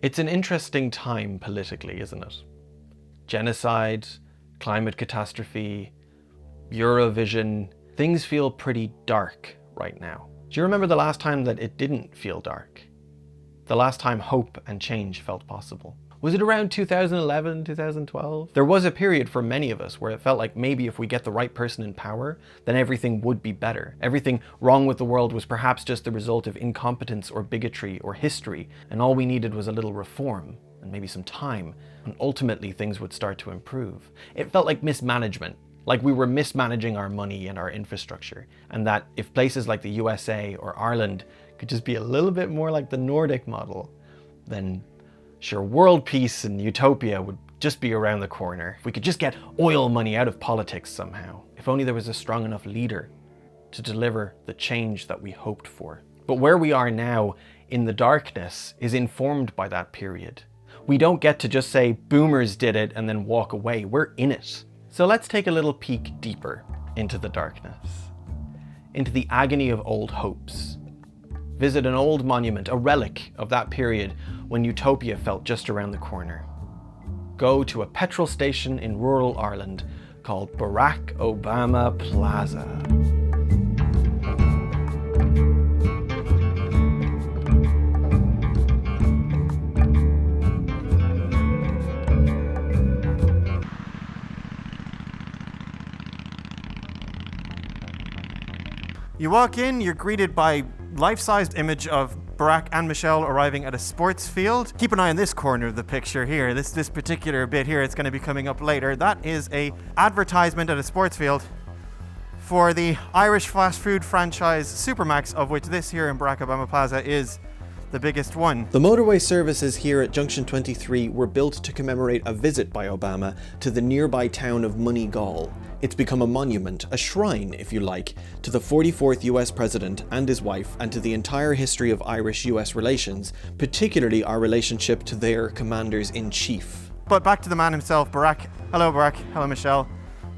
It's an interesting time politically, isn't it? Genocide, climate catastrophe, Eurovision, things feel pretty dark right now. Do you remember the last time that it didn't feel dark? The last time hope and change felt possible? Was it around 2011, 2012? There was a period for many of us where it felt like maybe if we get the right person in power, then everything would be better. Everything wrong with the world was perhaps just the result of incompetence or bigotry or history, and all we needed was a little reform and maybe some time, and ultimately things would start to improve. It felt like mismanagement, like we were mismanaging our money and our infrastructure, and that if places like the USA or Ireland could just be a little bit more like the Nordic model, then sure, world peace and utopia would just be around the corner. If we could just get oil money out of politics somehow. If only there was a strong enough leader to deliver the change that we hoped for. But where we are now in the darkness is informed by that period. We don't get to just say boomers did it and then walk away. We're in it. So let's take a little peek deeper into the darkness, into the agony of old hopes. Visit an old monument, a relic of that period when utopia felt just around the corner. Go to a petrol station in rural Ireland called Barack Obama Plaza. You walk in, you're greeted by life-sized image of Barack and Michelle arriving at a sports field. Keep an eye on this corner of the picture here. This particular bit here, it's going to be coming up later. That is a advertisement at a sports field for the Irish fast food franchise Supermac, of which this here in Barack Obama Plaza is the biggest one. The motorway services here at Junction 23 were built to commemorate a visit by Obama to the nearby town of Moneygall. It's become a monument, a shrine, if you like, to the 44th US president and his wife, and to the entire history of Irish-US relations, particularly our relationship to their commanders-in-chief. But back to the man himself, Barack. Hello, Barack. Hello, Michelle.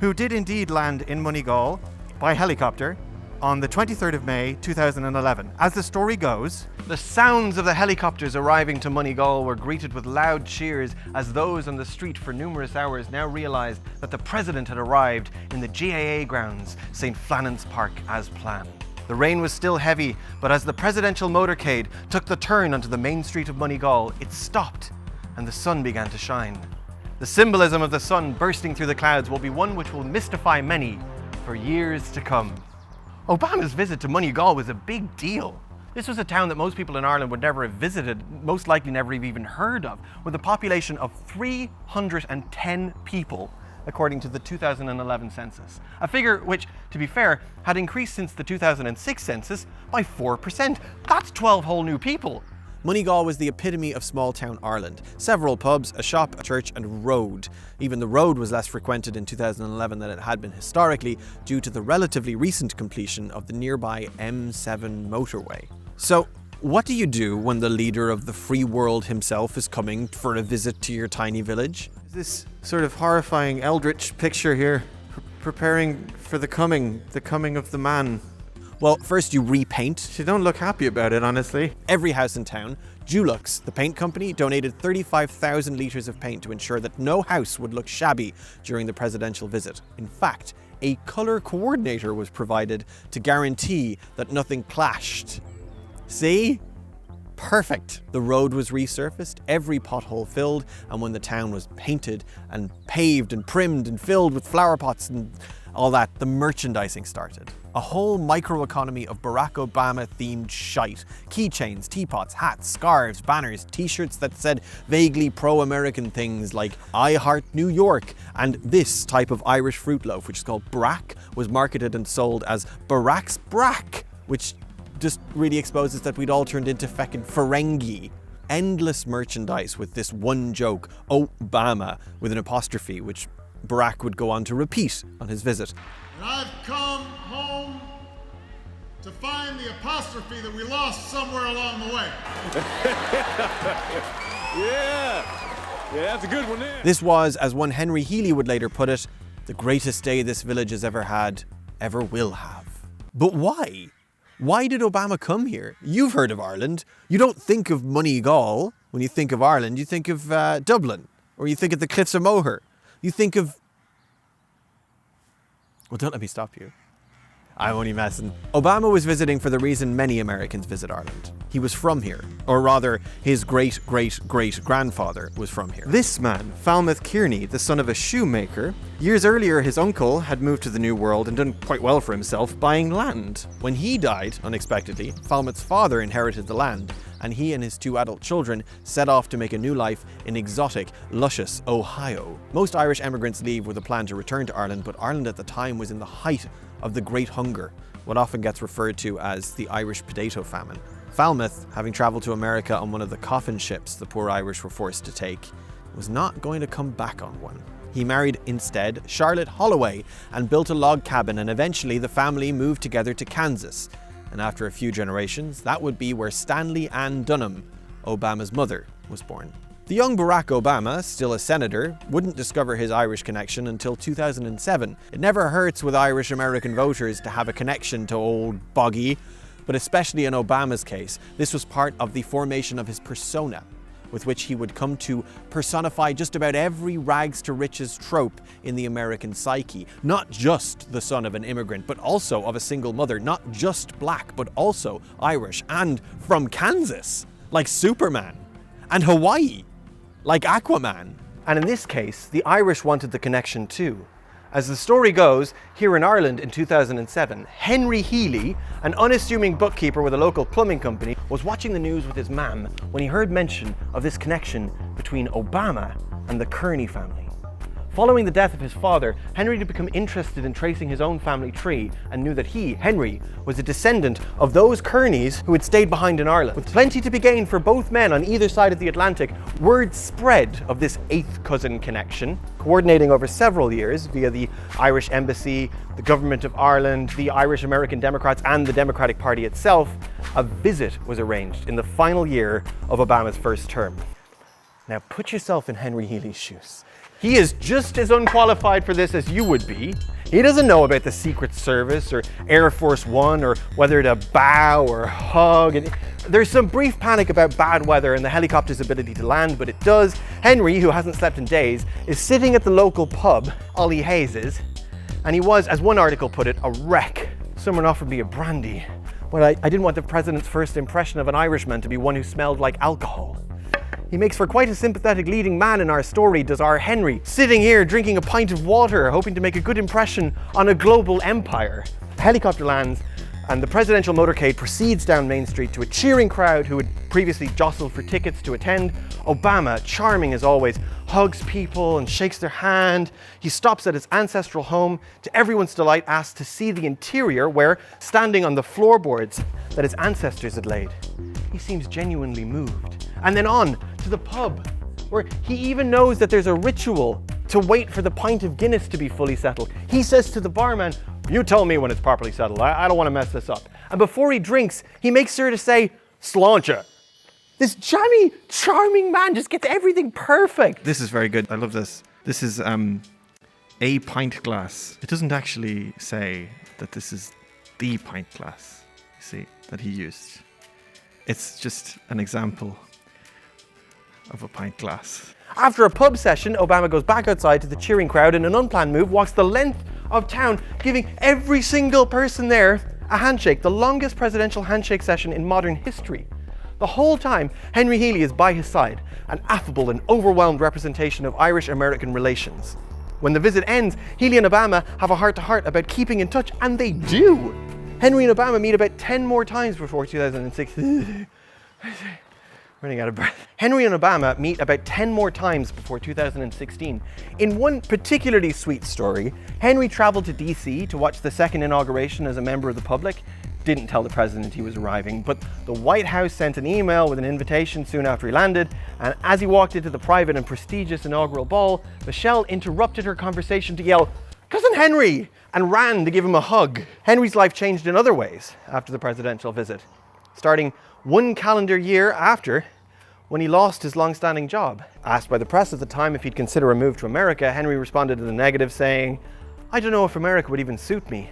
Who did indeed land in Moneygall by helicopter on the 23rd of May, 2011. As the story goes, the sounds of the helicopters arriving to Moneygall were greeted with loud cheers as those on the street for numerous hours now realised that the president had arrived in the GAA grounds, St. Flannan's Park, as planned. The rain was still heavy, but as the presidential motorcade took the turn onto the main street of Moneygall, it stopped and the sun began to shine. The symbolism of the sun bursting through the clouds will be one which will mystify many for years to come. Obama's visit to Moneygall was a big deal. This was a town that most people in Ireland would never have visited, most likely never have even heard of, with a population of 310 people, according to the 2011 census. A figure which, to be fair, had increased since the 2006 census by 4%. That's 12 whole new people. Moneygall was the epitome of small-town Ireland. Several pubs, a shop, a church, and a road. Even the road was less frequented in 2011 than it had been historically, due to the relatively recent completion of the nearby M7 motorway. So, what do you do when the leader of the free world himself is coming for a visit to your tiny village? this sort of horrifying eldritch picture here, preparing for the coming of the man. Well, first you repaint. You don't look happy about it, honestly. Every house in town. Dulux, the paint company, donated 35,000 litres of paint to ensure that no house would look shabby during the presidential visit. In fact, a colour coordinator was provided to guarantee that nothing clashed. See? Perfect. The road was resurfaced, every pothole filled, and when the town was painted and paved and primed and filled with flower pots and all that, the merchandising started. A whole microeconomy of Barack Obama themed shite. Keychains, teapots, hats, scarves, banners, t-shirts that said vaguely pro-American things like I Heart New York, and this type of Irish fruit loaf, which is called Brack, was marketed and sold as Barack's Brack, which just really exposes that we'd all turned into feckin' Ferengi. Endless merchandise with this one joke, Obama, with an apostrophe, which Barack would go on to repeat on his visit. And I've come home to find the apostrophe that we lost somewhere along the way. Yeah, that's a good one there. This was, as one Henry Healy would later put it, the greatest day this village has ever had, ever will have. But why? Why did Obama come here? You've heard of Ireland. You don't think of Moneygall. When you think of Ireland, you think of Dublin, or you think of the Cliffs of Moher. You think of... Well, don't let me stop you. I'm only messing. Obama was visiting for the reason many Americans visit Ireland. He was from here, or rather, his great-great-great-grandfather was from here. This man, Falmouth Kearney, the son of a shoemaker, years earlier his uncle had moved to the New World and done quite well for himself buying land. When he died, unexpectedly, Falmouth's father inherited the land, and he and his 2 adult children set off to make a new life in exotic, luscious Ohio. Most Irish emigrants leave with a plan to return to Ireland, but Ireland at the time was in the height of the Great Hunger, what often gets referred to as the Irish Potato Famine. Falmouth, having travelled to America on one of the coffin ships the poor Irish were forced to take, was not going to come back on one. He married instead Charlotte Holloway and built a log cabin, and eventually the family moved together to Kansas. And after a few generations, that would be where Stanley Ann Dunham, Obama's mother, was born. The young Barack Obama, still a senator, wouldn't discover his Irish connection until 2007. It never hurts with Irish American voters to have a connection to old Boggy, but especially in Obama's case, this was part of the formation of his persona, with which he would come to personify just about every rags to riches trope in the American psyche. Not just the son of an immigrant, but also of a single mother. Not just black, but also Irish and from Kansas, like Superman, and Hawaii, like Aquaman. And in this case, the Irish wanted the connection too. As the story goes, here in Ireland in 2007, Henry Healy, an unassuming bookkeeper with a local plumbing company, was watching the news with his mam when he heard mention of this connection between Obama and the Kearney family. Following the death of his father, Henry had become interested in tracing his own family tree and knew that he, Henry, was a descendant of those Kearneys who had stayed behind in Ireland. With plenty to be gained for both men on either side of the Atlantic, word spread of this 8th cousin connection, coordinating over several years via the Irish Embassy, the Government of Ireland, the Irish American Democrats, and the Democratic Party itself. A visit was arranged in the final year of Obama's first term. Now put yourself in Henry Healy's shoes. He is just as unqualified for this as you would be. He doesn't know about the Secret Service or Air Force One or whether to bow or hug. And there's some brief panic about bad weather and the helicopter's ability to land, but it does. Henry, who hasn't slept in days, is sitting at the local pub, Ollie Hayes's, and he was, as one article put it, a wreck. Someone offered me a brandy. Well, I didn't want the president's first impression of an Irishman to be one who smelled like alcohol. He makes for quite a sympathetic leading man in our story, does our Henry, sitting here drinking a pint of water, hoping to make a good impression on a global empire. A helicopter lands, and the presidential motorcade proceeds down Main Street to a cheering crowd who had previously jostled for tickets to attend. Obama, charming as always, hugs people and shakes their hand. He stops at his ancestral home, to everyone's delight asks to see the interior where, standing on the floorboards that his ancestors had laid, he seems genuinely moved. And then on to the pub, where he even knows that there's a ritual to wait for the pint of Guinness to be fully settled. He says to the barman, "You tell me when it's properly settled. I don't want to mess this up." And before he drinks, he makes sure to say, "Sláinte." This jammy, charming man just gets everything perfect. This is very good. I love this. This is a pint glass. It doesn't actually say that this is the pint glass, you see, that he used. It's just an example of a pint glass. After a pub session, Obama goes back outside to the cheering crowd and in an unplanned move walks the length of town, giving every single person there a handshake, the longest presidential handshake session in modern history. The whole time, Henry Healy is by his side, an affable and overwhelmed representation of Irish-American relations. When the visit ends, Healy and Obama have a heart-to-heart about keeping in touch, and they do. Henry and Obama meet about 10 more times before 2006. Running out of breath. Henry and Obama meet about 10 more times before 2016. In one particularly sweet story, Henry traveled to DC to watch the second inauguration as a member of the public. Didn't tell the president he was arriving, but the White House sent an email with an invitation soon after he landed, and as he walked into the private and prestigious inaugural ball, Michelle interrupted her conversation to yell, "Cousin Henry!" and ran to give him a hug. Henry's life changed in other ways after the presidential visit, starting one calendar year after, when he lost his long-standing job. Asked by the press at the time if he'd consider a move to America, Henry responded in the negative, saying, "I don't know if America would even suit me.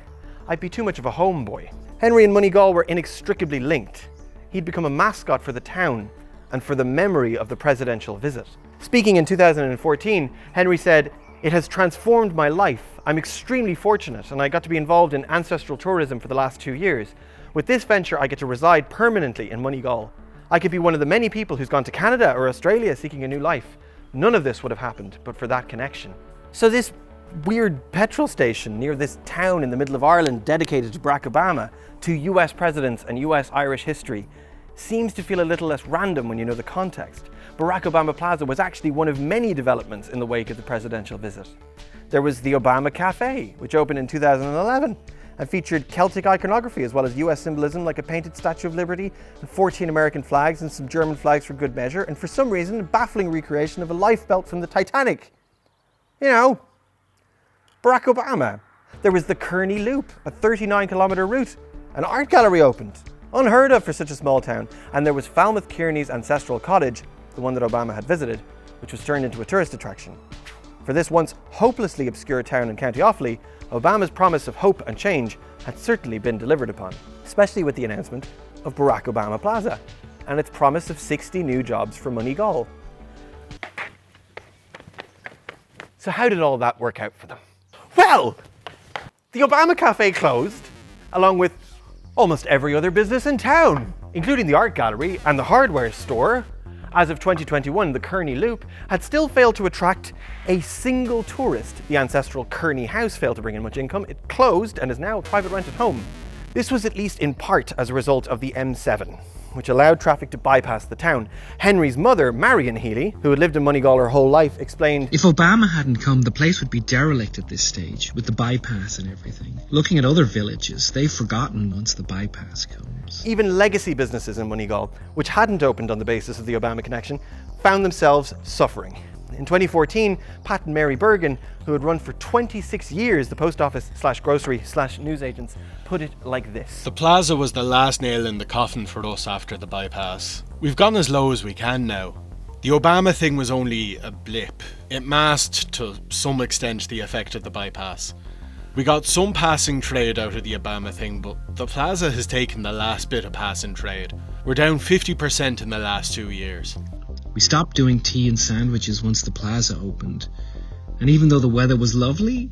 I'd be too much of a homeboy." Henry and Moneygall were inextricably linked. He'd become a mascot for the town, and for the memory of the presidential visit. Speaking in 2014, Henry said, "It has transformed my life. I'm extremely fortunate, and I got to be involved in ancestral tourism for the last 2 years. With this venture, I get to reside permanently in Moneygall. I could be one of the many people who's gone to Canada or Australia seeking a new life. None of this would have happened but for that connection." So this weird petrol station near this town in the middle of Ireland dedicated to Barack Obama, to US presidents and US Irish history, seems to feel a little less random when you know the context. Barack Obama Plaza was actually one of many developments in the wake of the presidential visit. There was the Obama Cafe, which opened in 2011 and featured Celtic iconography as well as US symbolism like a painted Statue of Liberty and 14 American flags and some German flags for good measure, and for some reason a baffling recreation of a lifebelt from the Titanic. You know, Barack Obama. There was the Kearney Loop, a 39-kilometre route. An art gallery opened, unheard of for such a small town, and there was Falmouth Kearney's ancestral cottage, the one that Obama had visited, which was turned into a tourist attraction. For this once hopelessly obscure town in County Offaly, Obama's promise of hope and change had certainly been delivered upon, especially with the announcement of Barack Obama Plaza and its promise of 60 new jobs for Moneygall. So how did all that work out for them? Well, the Obama Cafe closed, along with almost every other business in town, including the art gallery and the hardware store. As of 2021, the Kearney Loop had still failed to attract a single tourist. The ancestral Kearney house failed to bring in much income. It closed and is now a private rented home. This was at least in part as a result of the M7, which allowed traffic to bypass the town. Henry's mother, Marion Healy, who had lived in Moneygall her whole life, explained, "If Obama hadn't come, the place would be derelict at this stage, with the bypass and everything. Looking at other villages, they've forgotten once the bypass comes." Even legacy businesses in Moneygall, which hadn't opened on the basis of the Obama connection, found themselves suffering. In 2014, Pat and Mary Bergen, who had run for 26 years the post office / grocery / newsagents, put it like this. "The Plaza was the last nail in the coffin for us after the bypass. We've gone as low as we can now. The Obama thing was only a blip. It masked to some extent the effect of the bypass. We got some passing trade out of the Obama thing, but the Plaza has taken the last bit of passing trade. We're down 50% in the last 2 years. We stopped doing tea and sandwiches once the Plaza opened. And even though the weather was lovely,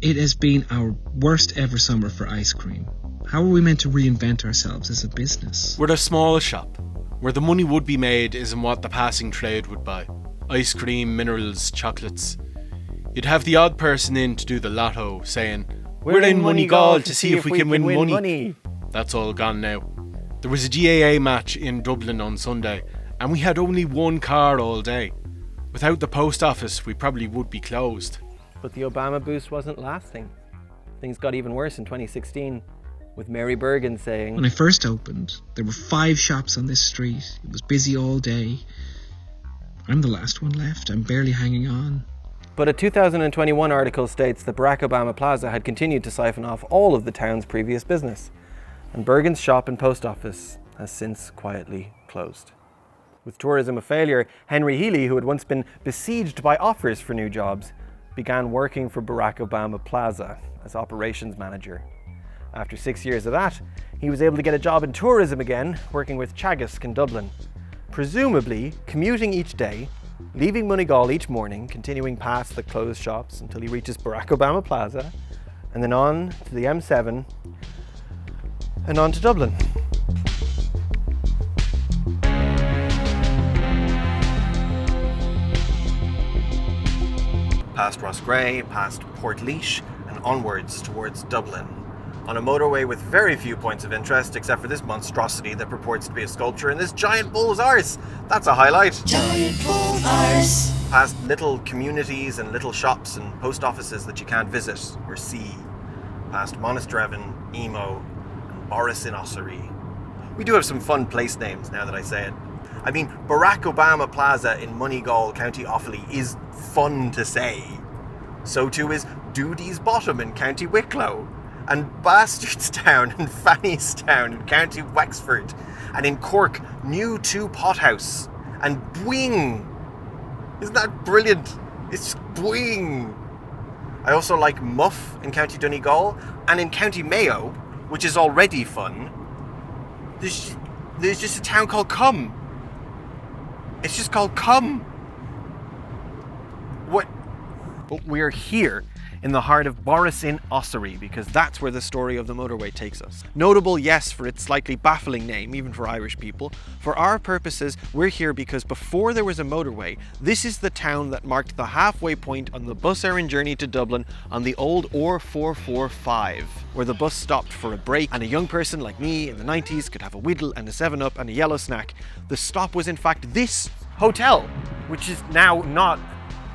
it has been our worst ever summer for ice cream. How are we meant to reinvent ourselves as a business?" We're a small shop. Where the money would be made is in what the passing trade would buy. Ice cream, minerals, chocolates. You'd have the odd person in to do the lotto, saying, "We're in Moneygall to see if we can win money." That's all gone now. There was a GAA match in Dublin on Sunday, and we had only one car all day. Without the post office, we probably would be closed. But the Obama boost wasn't lasting. Things got even worse in 2016, with Mary Bergen saying, "When I first opened, there were 5 shops on this street. It was busy all day. I'm the last one left. I'm barely hanging on." But a 2021 article states that Barack Obama Plaza had continued to siphon off all of the town's previous business, and Bergen's shop and post office has since quietly closed. With tourism a failure, Henry Healy, who had once been besieged by offers for new jobs, began working for Barack Obama Plaza as operations manager. After 6 years of that, he was able to get a job in tourism again, working with Teagasc in Dublin, presumably commuting each day, leaving Moneygall each morning, continuing past the closed shops until he reaches Barack Obama Plaza, and then on to the M7 and on to Dublin. Past Rossgrey, past Portlaoise, and onwards towards Dublin, on a motorway with very few points of interest except for this monstrosity that purports to be a sculpture and this giant bull's arse. That's a highlight. Giant bull arse. Past little communities and little shops and post offices that you can't visit or see. Past Monasterevin, Emo, and Boris in Ossory. We do have some fun place names now that I say it. I mean, Barack Obama Plaza in Moneygall, County Offaly is fun to say. So too is Doodie's Bottom in County Wicklow, and Bastardstown and Fannystown in County Wexford, and in Cork, New 2 Pothouse, and Bwing. Isn't that brilliant? It's Bwing. I also like Muff in County Donegal, and in County Mayo, which is already fun, there's just a town called Cum. It's just called Come. What? But we're here in the heart of Borris-in-Ossory because that's where the story of the motorway takes us. Notable, yes, for its slightly baffling name, even for Irish people. For our purposes, we're here because before there was a motorway, this is the town that marked the halfway point on the bus errand journey to Dublin on the old R445, where the bus stopped for a break and a young person like me in the 90s could have a Whittle and a 7-Up and a yellow snack. The stop was in fact this hotel, which is now not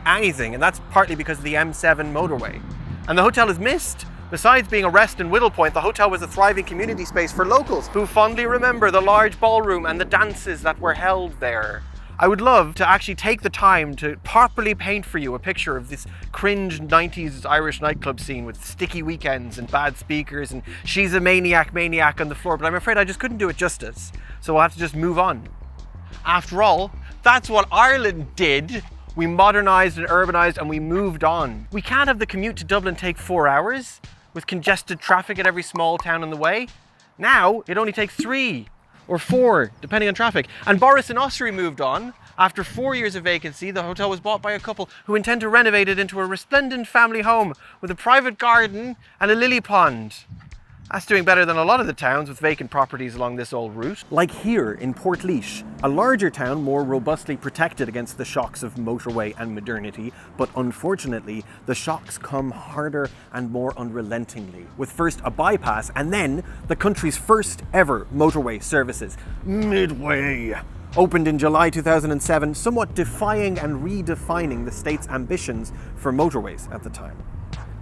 anything, and that's partly because of the M7 motorway. And the hotel is missed. Besides being a rest and whittle point, the hotel was a thriving community space for locals who fondly remember the large ballroom and the dances that were held there. I would love to actually take the time to properly paint for you a picture of this cringe 90s Irish nightclub scene with sticky weekends and bad speakers and she's a maniac on the floor, but I'm afraid I just couldn't do it justice, so we'll have to just move on. After all, that's what Ireland did. We modernised and urbanised and we moved on. We can't have the commute to Dublin take 4 hours with congested traffic at every small town on the way. Now it only takes 3 or 4, depending on traffic. And Borris-in-Ossory moved on. After 4 years of vacancy, the hotel was bought by a couple who intend to renovate it into a resplendent family home with a private garden and a lily pond. That's doing better than a lot of the towns with vacant properties along this old route. Like here in Portlaoise, a larger town more robustly protected against the shocks of motorway and modernity, but unfortunately, the shocks come harder and more unrelentingly, with first a bypass and then the country's first ever motorway services, Midway. Opened in July 2007, somewhat defying and redefining the state's ambitions for motorways at the time.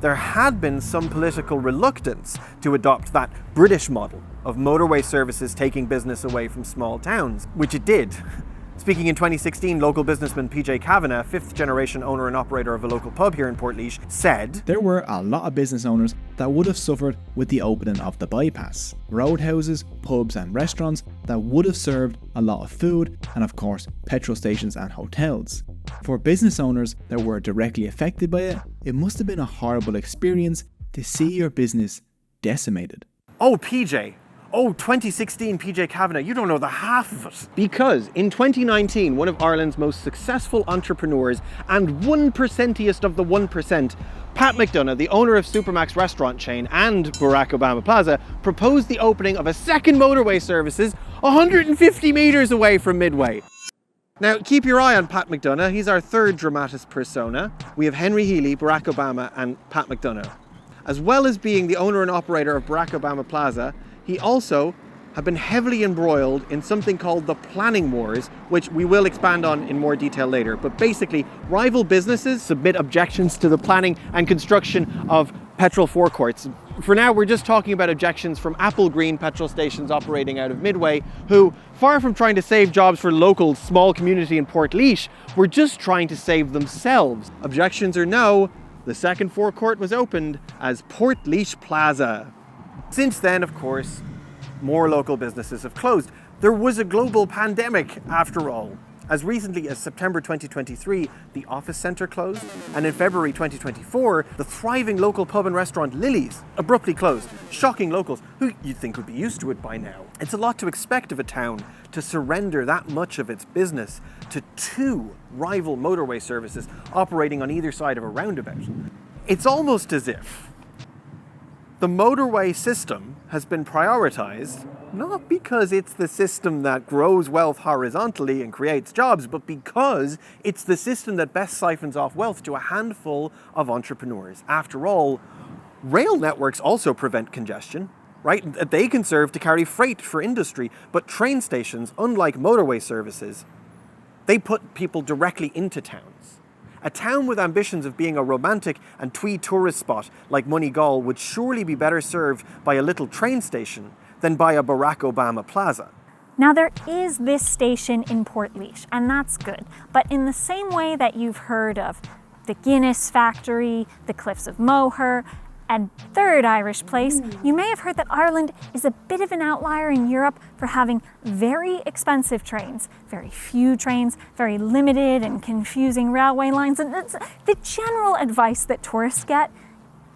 There had been some political reluctance to adopt that British model of motorway services taking business away from small towns, which it did. Speaking in 2016, local businessman PJ Kavanagh, 5th generation owner and operator of a local pub here in Portlaoise, said, "There were a lot of business owners that would have suffered with the opening of the bypass. Roadhouses, pubs and restaurants that would have served a lot of food and of course petrol stations and hotels. For business owners that were directly affected by it, it must have been a horrible experience to see your business decimated." Oh, PJ. Oh, 2016 PJ Kavanagh, you don't know the half of it. Because in 2019, one of Ireland's most successful entrepreneurs and 1%iest of the 1%, Pat McDonough, the owner of Supermac's restaurant chain and Barack Obama Plaza, proposed the opening of a second motorway services 150 metres away from Midway. Now, keep your eye on Pat McDonough. He's our third dramatis persona. We have Henry Healy, Barack Obama, and Pat McDonough. As well as being the owner and operator of Barack Obama Plaza, he also had been heavily embroiled in something called the planning wars, which we will expand on in more detail later. But basically, rival businesses submit objections to the planning and construction of petrol forecourts. For now, we're just talking about objections from Apple Green petrol stations operating out of Midway, who, far from trying to save jobs for local small community in Portlaoise, were just trying to save themselves. Objections or no, the second forecourt was opened as Portlaoise Plaza. Since then, of course, more local businesses have closed. There was a global pandemic, after all. As recently as September 2023, the Office Centre closed, and in February 2024, the thriving local pub and restaurant Lily's abruptly closed, shocking locals who you'd think would be used to it by now. It's a lot to expect of a town to surrender that much of its business to 2 rival motorway services operating on either side of a roundabout. It's almost as if the motorway system has been prioritised, not because it's the system that grows wealth horizontally and creates jobs, but because it's the system that best siphons off wealth to a handful of entrepreneurs. After all, rail networks also prevent congestion, right? They can serve to carry freight for industry, but train stations, unlike motorway services, they put people directly into towns. A town with ambitions of being a romantic and twee tourist spot like Moneygall would surely be better served by a little train station than by a Barack Obama Plaza. Now there is this station in Portlaoise, and that's good. But in the same way that you've heard of the Guinness factory, the Cliffs of Moher, and third Irish place, you may have heard that Ireland is a bit of an outlier in Europe for having very expensive trains, very few trains, very limited and confusing railway lines. And the general advice that tourists get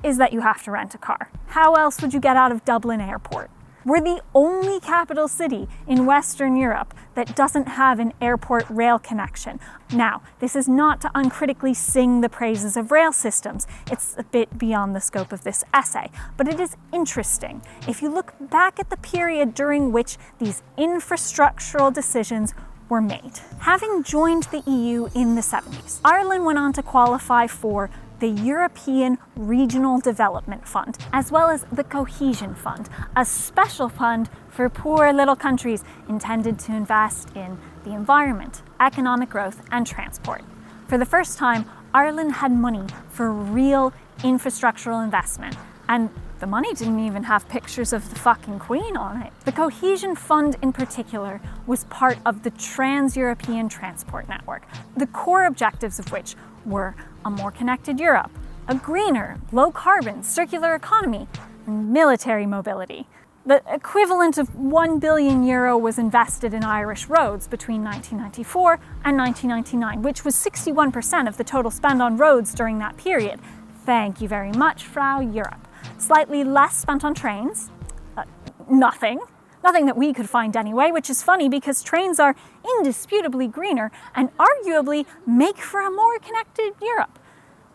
is that you have to rent a car. How else would you get out of Dublin Airport? We're the only capital city in Western Europe that doesn't have an airport rail connection. Now, this is not to uncritically sing the praises of rail systems. It's a bit beyond the scope of this essay, but it is interesting if you look back at the period during which these infrastructural decisions were made. Having joined the EU in the 70s, Ireland went on to qualify for the European Regional Development Fund, as well as the Cohesion Fund, a special fund for poor little countries intended to invest in the environment, economic growth, and transport. For the first time, Ireland had money for real infrastructural investment, and the money didn't even have pictures of the fucking Queen on it. The Cohesion Fund in particular was part of the Trans-European Transport Network, the core objectives of which were a more connected Europe, a greener, low-carbon, circular economy, and military mobility. The equivalent of €1 billion was invested in Irish roads between 1994 and 1999, which was 61% of the total spend on roads during that period. Thank you very much, Frau Europe. Slightly less spent on trains. Nothing that we could find anyway, which is funny because trains are indisputably greener and arguably make for a more connected Europe.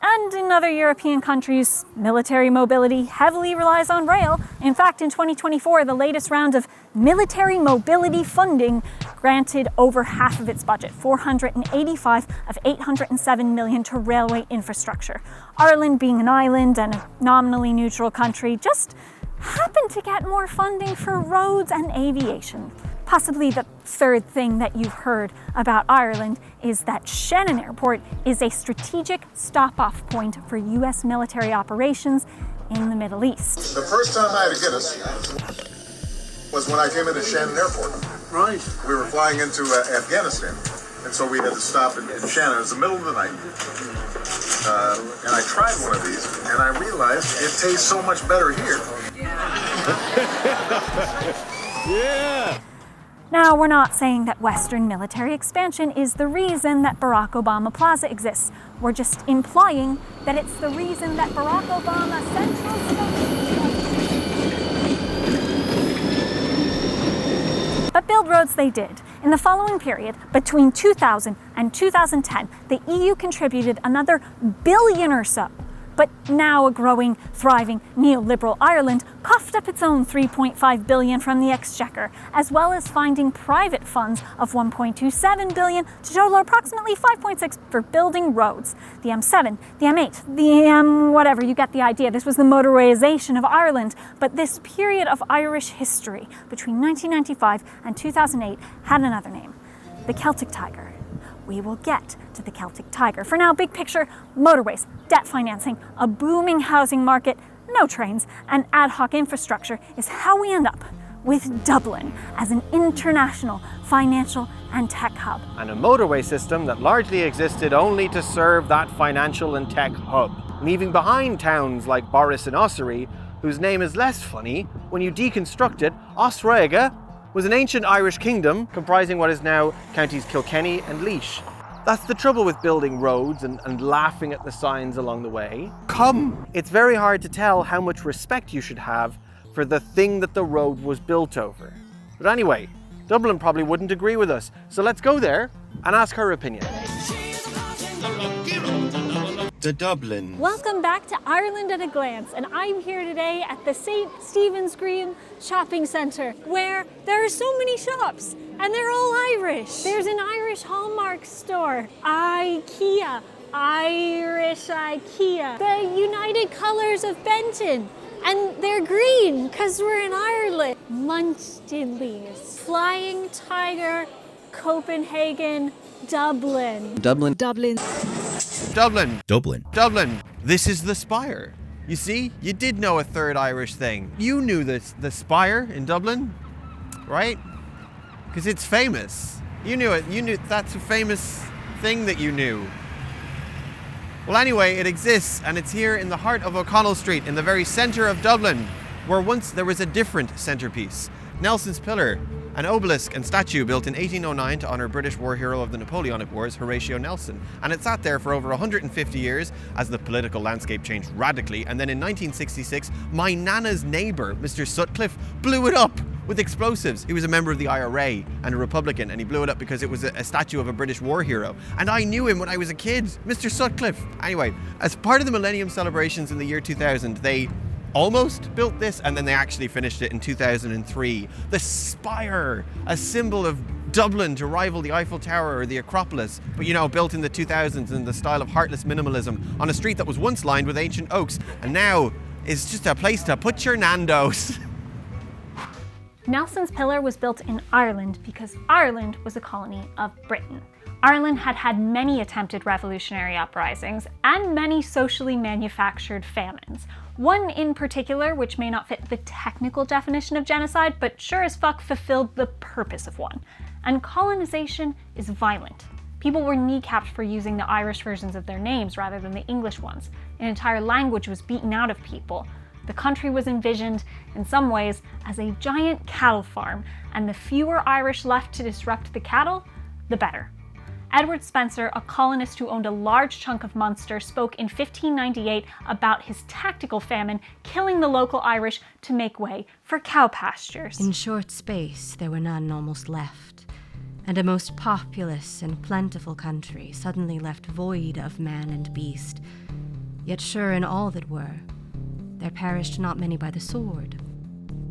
And in other European countries, military mobility heavily relies on rail. In fact, in 2024, the latest round of military mobility funding granted over half of its budget, 485 of 807 million, to railway infrastructure. Ireland, being an island and a nominally neutral country, just happened to get more funding for roads and aviation. Possibly the third thing that you've heard about Ireland is that Shannon Airport is a strategic stop-off point for US military operations in the Middle East. The first time I had a Guinness was when I came into Shannon Airport. Right. We were flying into Afghanistan, and so we had to stop in Shannon. It was the middle of the night. And I tried one of these, and I realized it tastes so much better here. Yeah. Now, we're not saying that Western military expansion is the reason that Barack Obama Plaza exists. We're just implying that it's the reason that Barack Obama Central Station. But build roads they did. In the following period, between 2000 and 2010, the EU contributed another billion or so. But now a growing, thriving, neoliberal Ireland coughed up its own $3.5 billion from the Exchequer, as well as finding private funds of $1.27 billion to total approximately $5.6 for building roads. The M7, the M8, the whatever, you get the idea. This was the motorization of Ireland. But this period of Irish history between 1995 and 2008 had another name: the Celtic Tiger. We will get to the Celtic Tiger. For now, big picture: motorways, debt financing, a booming housing market, no trains, and ad hoc infrastructure is how we end up with Dublin as an international financial and tech hub. And a motorway system that largely existed only to serve that financial and tech hub, leaving behind towns like Boris and Ossory, whose name is less funny when you deconstruct it. Osraige was an ancient Irish kingdom comprising what is now counties Kilkenny and Laois. That's the trouble with building roads and laughing at the signs along the way. Come! It's very hard to tell how much respect you should have for the thing that the road was built over. But anyway, Dublin probably wouldn't agree with us, so let's go there and ask her opinion. To Dublin. Welcome back to Ireland at a Glance, and I'm here today at the St. Stephen's Green Shopping Centre, where there are so many shops, and they're all Irish. There's an Irish Hallmark store, IKEA, Irish IKEA, the United Colours of Benton, and they're green because we're in Ireland. Munchkinleys, Flying Tiger, Copenhagen, Dublin. Dublin. Dublin. Dublin. Dublin. Dublin. This is the Spire. You see, you did know a third Irish thing. You knew the Spire in Dublin, right? Because it's famous. You knew it. You knew that's a famous thing that you knew. Well, anyway, it exists, and it's here in the heart of O'Connell Street, in the very centre of Dublin, where once there was a different centrepiece, Nelson's Pillar. an obelisk and statue built in 1809 to honour British war hero of the Napoleonic Wars, Horatio Nelson. And it sat there for over 150 years as the political landscape changed radically. And then in 1966, my nana's neighbour, Mr. Sutcliffe, blew it up with explosives. He was a member of the IRA and a Republican, and he blew it up because it was a statue of a British war hero. And I knew him when I was a kid, Mr. Sutcliffe. Anyway, as part of the Millennium celebrations in the year 2000, they almost built this, and then they actually finished it in 2003. The spire, a symbol of Dublin to rival the Eiffel Tower or the Acropolis, but you know, built in the 2000s in the style of heartless minimalism on a street that was once lined with ancient oaks, and now is just a place to put your Nando's. Nelson's Pillar was built in Ireland because Ireland was a colony of Britain. Ireland had had many attempted revolutionary uprisings and many socially manufactured famines. One in particular, which may not fit the technical definition of genocide, but sure as fuck fulfilled the purpose of one. And colonization is violent. People were kneecapped for using the Irish versions of their names rather than the English ones. An entire language was beaten out of people. The country was envisioned, in some ways, as a giant cattle farm, and the fewer Irish left to disrupt the cattle, the better. Edward Spencer, a colonist who owned a large chunk of Munster, spoke in 1598 about his tactical famine killing the local Irish to make way for cow pastures. In short space there were none almost left, and a most populous and plentiful country suddenly left void of man and beast. Yet sure in all that were, there perished not many by the sword,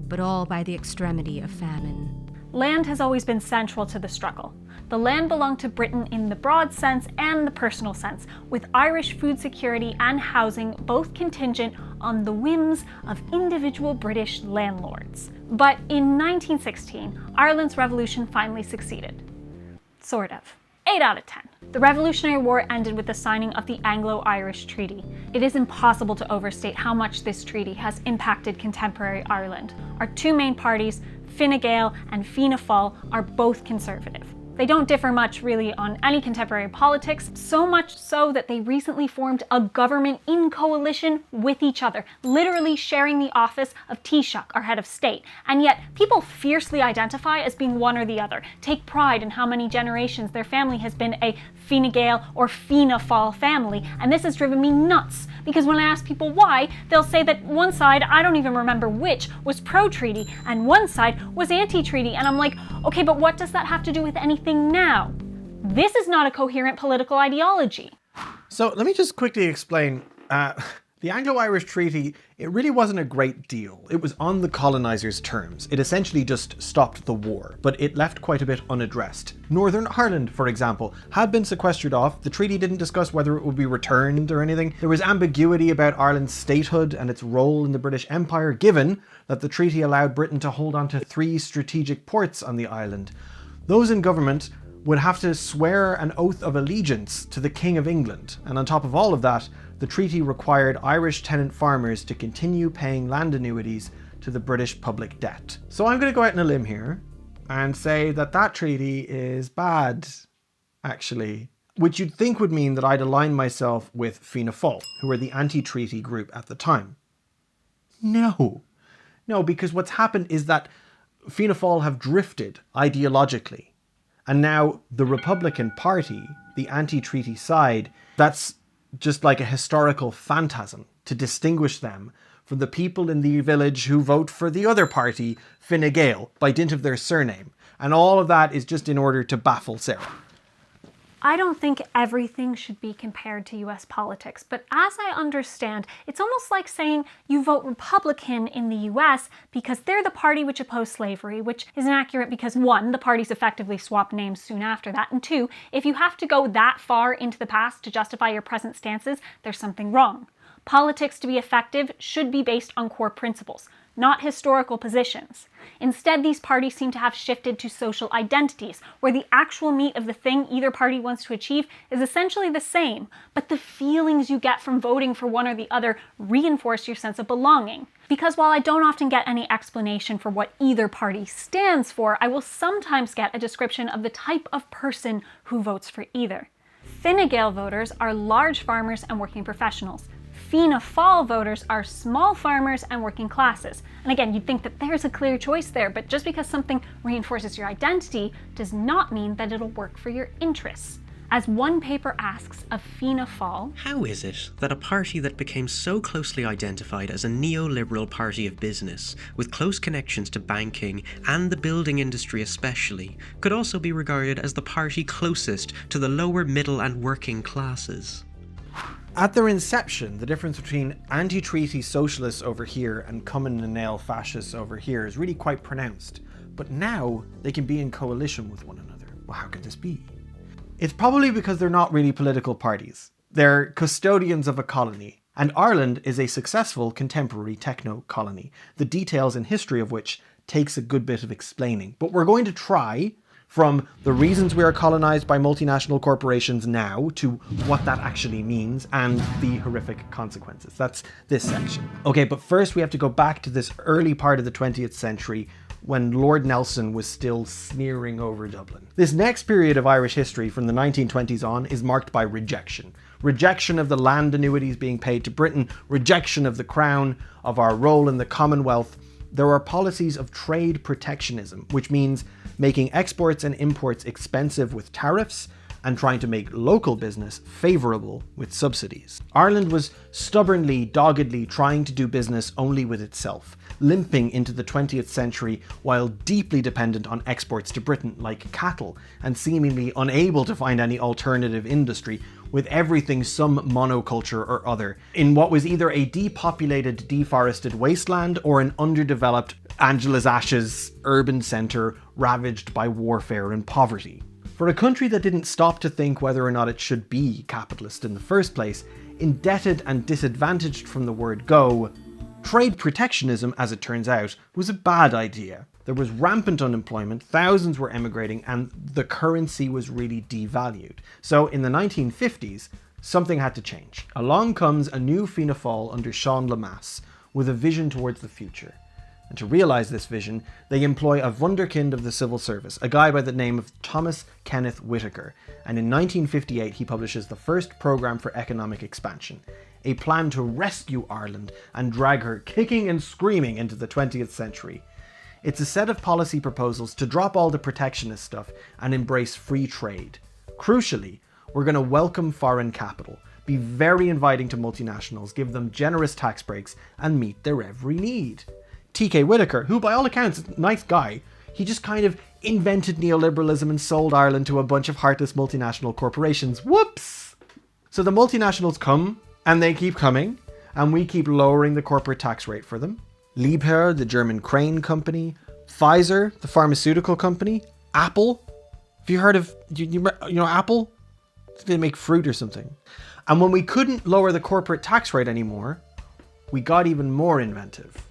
but all by the extremity of famine. Land has always been central to the struggle. The land belonged to Britain in the broad sense and the personal sense, with Irish food security and housing both contingent on the whims of individual British landlords. But in 1916, Ireland's revolution finally succeeded. Sort of. 8 out of 10. The Revolutionary War ended with the signing of the Anglo-Irish Treaty. It is impossible to overstate how much this treaty has impacted contemporary Ireland. Our two main parties, Fine Gael and Fianna Fáil, are both conservative. They don't differ much really on any contemporary politics, so much so that they recently formed a government in coalition with each other, literally sharing the office of Taoiseach, our head of state. And yet, people fiercely identify as being one or the other, take pride in how many generations their family has been a Fine Gael or Fianna Fáil family, and this has driven me nuts, because when I ask people why, they'll say that one side, I don't even remember which, was pro-treaty, and one side was anti-treaty, and I'm like, okay, but what does that have to do with anything now? This is not a coherent political ideology. So let me just quickly explain. The Anglo-Irish Treaty, it really wasn't a great deal. It was on the colonizers' terms. It essentially just stopped the war, but it left quite a bit unaddressed. Northern Ireland, for example, had been sequestered off. The treaty didn't discuss whether it would be returned or anything. There was ambiguity about Ireland's statehood and its role in the British Empire, given that the treaty allowed Britain to hold on to 3 strategic ports on the island. Those in government would have to swear an oath of allegiance to the King of England. And on top of all of that, the treaty required Irish tenant farmers to continue paying land annuities to the British public debt. So I'm going to go out on a limb here and say that that treaty is bad, actually. Which you'd think would mean that I'd align myself with Fianna Fáil, who were the anti-treaty group at the time. No, because what's happened is that Fianna Fáil have drifted ideologically. And now the Republican Party, the anti-treaty side, that's just like a historical phantasm to distinguish them from the people in the village who vote for the other party, Fine Gael, by dint of their surname. And all of that is just in order to baffle Sarah. I don't think everything should be compared to US politics, but as I understand, it's almost like saying you vote Republican in the US because they're the party which opposed slavery, which is inaccurate because 1, the parties effectively swapped names soon after that, and 2, if you have to go that far into the past to justify your present stances, there's something wrong. Politics, to be effective, should be based on core principles, not historical positions. Instead, these parties seem to have shifted to social identities, where the actual meat of the thing either party wants to achieve is essentially the same, but the feelings you get from voting for one or the other reinforce your sense of belonging. Because while I don't often get any explanation for what either party stands for, I will sometimes get a description of the type of person who votes for either. Fine Gael voters are large farmers and working professionals. Fianna Fáil voters are small farmers and working classes. And again, you'd think that there's a clear choice there, but just because something reinforces your identity does not mean that it'll work for your interests. As one paper asks of Fianna Fáil, how is it that a party that became so closely identified as a neoliberal party of business, with close connections to banking and the building industry especially, could also be regarded as the party closest to the lower middle and working classes? At their inception, the difference between anti-treaty socialists over here and Cumann-na-nGaedheal fascists over here is really quite pronounced. But now they can be in coalition with one another. Well, how could this be? It's probably because they're not really political parties. They're custodians of a colony. And Ireland is a successful contemporary techno-colony, the details and history of which takes a good bit of explaining. But we're going to try, from the reasons we are colonized by multinational corporations now to what that actually means and the horrific consequences. That's this section. Okay, but first we have to go back to this early part of the 20th century when Lord Nelson was still sneering over Dublin. This next period of Irish history from the 1920s on is marked by rejection. Rejection of the land annuities being paid to Britain, rejection of the Crown, of our role in the Commonwealth. There are policies of trade protectionism, which means making exports and imports expensive with tariffs and trying to make local business favourable with subsidies. Ireland was stubbornly, doggedly trying to do business only with itself, limping into the 20th century while deeply dependent on exports to Britain like cattle, and seemingly unable to find any alternative industry, with everything some monoculture or other, in what was either a depopulated, deforested wasteland or an underdeveloped Angela's Ashes urban centre ravaged by warfare and poverty. For a country that didn't stop to think whether or not it should be capitalist in the first place, indebted and disadvantaged from the word go, trade protectionism, as it turns out, was a bad idea. There was rampant unemployment, thousands were emigrating, and the currency was really devalued. So in the 1950s, something had to change. Along comes a new Fianna Fáil under Sean Lemass, with a vision towards the future. And to realise this vision, they employ a wunderkind of the civil service, a guy by the name of Thomas Kenneth Whitaker. And in 1958, he publishes the first programme for economic expansion, a plan to rescue Ireland and drag her kicking and screaming into the 20th century. It's a set of policy proposals to drop all the protectionist stuff and embrace free trade. Crucially, we're going to welcome foreign capital, be very inviting to multinationals, give them generous tax breaks, and meet their every need. TK Whitaker, who by all accounts is a nice guy, he just kind of invented neoliberalism and sold Ireland to a bunch of heartless multinational corporations. Whoops! So the multinationals come, and they keep coming, and we keep lowering the corporate tax rate for them. Liebherr, the German crane company, Pfizer, the pharmaceutical company, Apple. Have you heard of, you know Apple? They make fruit or something. And when we couldn't lower the corporate tax rate anymore, we got even more inventive.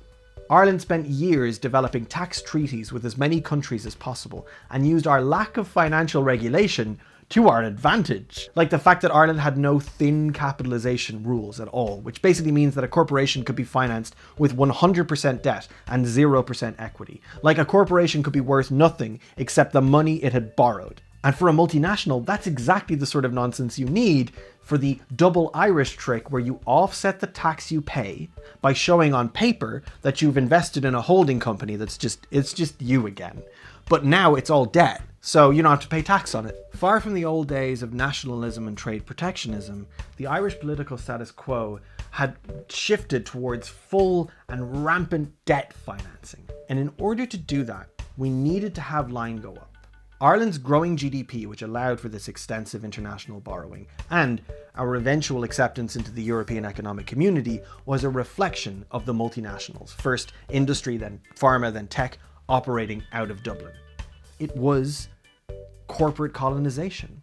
Ireland spent years developing tax treaties with as many countries as possible and used our lack of financial regulation to our advantage. Like the fact that Ireland had no thin capitalisation rules at all, which basically means that a corporation could be financed with 100% debt and 0% equity. Like a corporation could be worth nothing except the money it had borrowed. And for a multinational, that's exactly the sort of nonsense you need for the double Irish trick where you offset the tax you pay by showing on paper that you've invested in a holding company it's just you again. But now it's all debt, so you don't have to pay tax on it. Far from the old days of nationalism and trade protectionism, the Irish political status quo had shifted towards full and rampant debt financing. And in order to do that, we needed to have line go up. Ireland's growing GDP, which allowed for this extensive international borrowing, and our eventual acceptance into the European Economic Community, was a reflection of the multinationals, first industry, then pharma, then tech, operating out of Dublin. It was corporate colonization.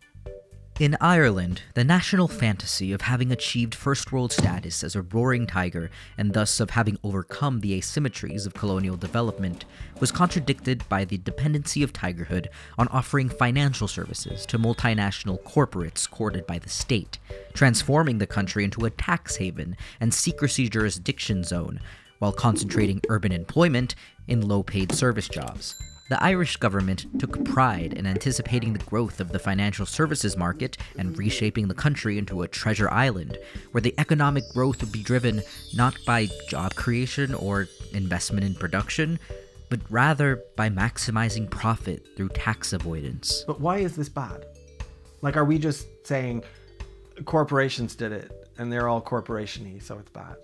In Ireland, the national fantasy of having achieved first world status as a roaring tiger, and thus of having overcome the asymmetries of colonial development, was contradicted by the dependency of tigerhood on offering financial services to multinational corporates courted by the state, transforming the country into a tax haven and secrecy jurisdiction zone, while concentrating urban employment in low-paid service jobs. The Irish government took pride in anticipating the growth of the financial services market and reshaping the country into a treasure island, where the economic growth would be driven not by job creation or investment in production, but rather by maximizing profit through tax avoidance. But why is this bad? Like, are we just saying corporations did it and they're all corporation-y, so it's bad?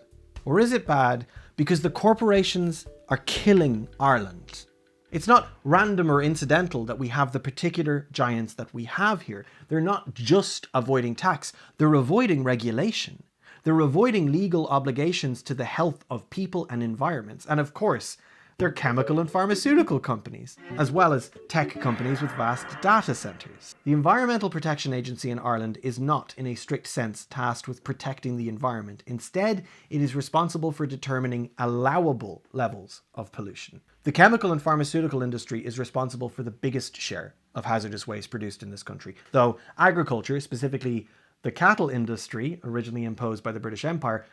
Or is it bad because the corporations are killing Ireland? It's not random or incidental that we have the particular giants that we have here. They're not just avoiding tax, they're avoiding regulation. They're avoiding legal obligations to the health of people and environments. And of course, they're chemical and pharmaceutical companies, as well as tech companies with vast data centres. The Environmental Protection Agency in Ireland is not, in a strict sense, tasked with protecting the environment. Instead, it is responsible for determining allowable levels of pollution. The chemical and pharmaceutical industry is responsible for the biggest share of hazardous waste produced in this country, though agriculture, specifically the cattle industry, originally imposed by the British Empire,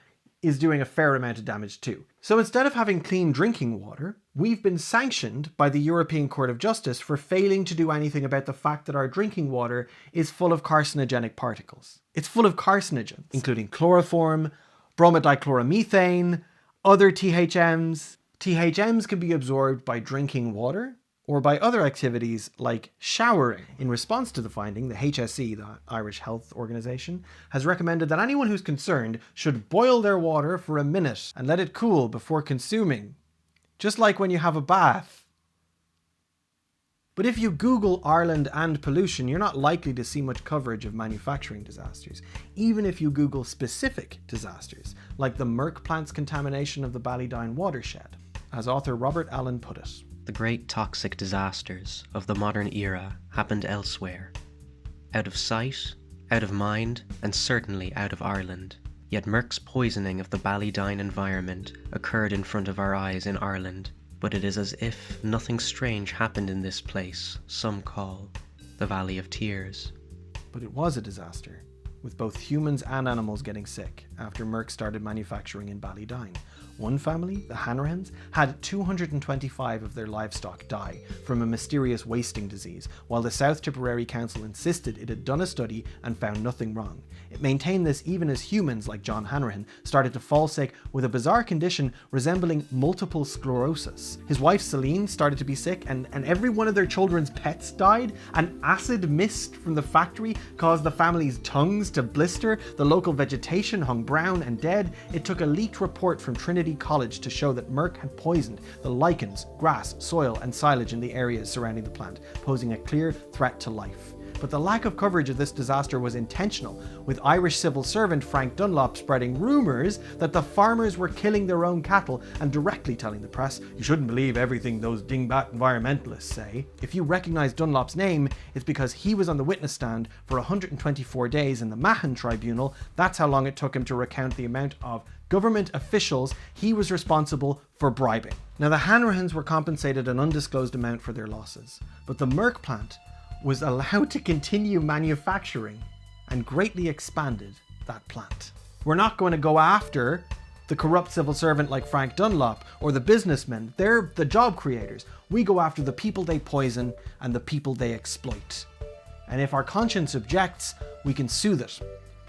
is doing a fair amount of damage too. So instead of having clean drinking water, we've been sanctioned by the European Court of Justice for failing to do anything about the fact that our drinking water is full of carcinogenic particles. It's full of carcinogens, including chloroform, bromodichloromethane, other THMs. THMs can be absorbed by drinking water or by other activities like showering. In response to the finding, the HSE, the Irish Health Organisation, has recommended that anyone who's concerned should boil their water for a minute and let it cool before consuming, just like when you have a bath. But if you Google Ireland and pollution, you're not likely to see much coverage of manufacturing disasters, even if you Google specific disasters, like the Merck plant's contamination of the Ballydyne watershed, as author Robert Allen put it. The great toxic disasters of the modern era happened elsewhere. Out of sight, out of mind, and certainly out of Ireland. Yet Merck's poisoning of the Ballydyne environment occurred in front of our eyes in Ireland, but it is as if nothing strange happened in this place some call the Valley of Tears. But it was a disaster, with both humans and animals getting sick after Merck started manufacturing in Ballydyne. One family, the Hanrahans, had 225 of their livestock die from a mysterious wasting disease, while the South Tipperary Council insisted it had done a study and found nothing wrong. It maintained this even as humans, like John Hanrahan, started to fall sick with a bizarre condition resembling multiple sclerosis. His wife Celine started to be sick, and every one of their children's pets died. An acid mist from the factory caused the family's tongues to blister. The local vegetation hung brown and dead. It took a leaked report from Trinity College to show that Merck had poisoned the lichens, grass, soil, and silage in the areas surrounding the plant, posing a clear threat to life. But the lack of coverage of this disaster was intentional, with Irish civil servant Frank Dunlop spreading rumours that the farmers were killing their own cattle and directly telling the press, "You shouldn't believe everything those dingbat environmentalists say." If you recognise Dunlop's name, it's because he was on the witness stand for 124 days in the Mahon Tribunal. That's how long it took him to recount the amount of government officials he was responsible for bribing. Now, the Hanrahans were compensated an undisclosed amount for their losses, but the Merck plant was allowed to continue manufacturing and greatly expanded that plant. We're not going to go after the corrupt civil servant like Frank Dunlop or the businessmen. They're the job creators. We go after the people they poison and the people they exploit. And if our conscience objects, we can soothe it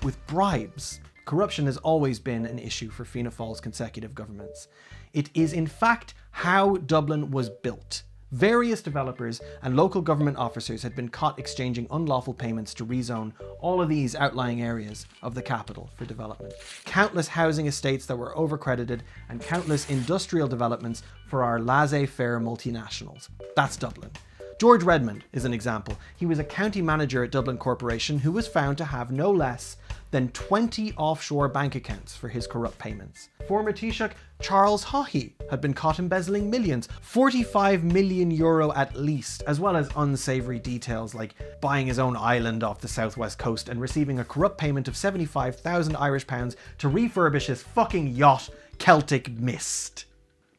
with bribes. Corruption has always been an issue for Fianna Fáil's consecutive governments. It is in fact how Dublin was built. Various developers and local government officers had been caught exchanging unlawful payments to rezone all of these outlying areas of the capital for development. Countless housing estates that were overcredited and countless industrial developments for our laissez-faire multinationals. That's Dublin. George Redmond is an example. He was a county manager at Dublin Corporation who was found to have no less than 20 offshore bank accounts for his corrupt payments. Former Taoiseach Charles Haughey had been caught embezzling millions, €45 million at least, as well as unsavoury details like buying his own island off the southwest coast and receiving a corrupt payment of 75,000 Irish pounds to refurbish his fucking yacht, Celtic Mist.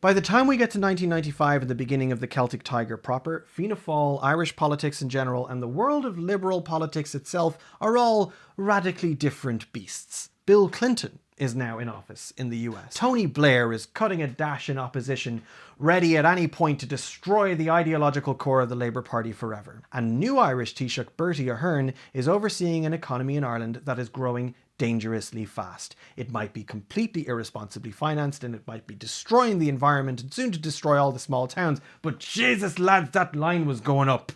By the time we get to 1995 and the beginning of the Celtic Tiger proper, Fianna Fáil, Irish politics in general, and the world of liberal politics itself are all radically different beasts. Bill Clinton is now in office in the US. Tony Blair is cutting a dash in opposition, ready at any point to destroy the ideological core of the Labour Party forever. And new Irish Taoiseach Bertie Ahern is overseeing an economy in Ireland that is growing dangerously fast. It might be completely irresponsibly financed and it might be destroying the environment and soon to destroy all the small towns, but Jesus lads, that line was going up.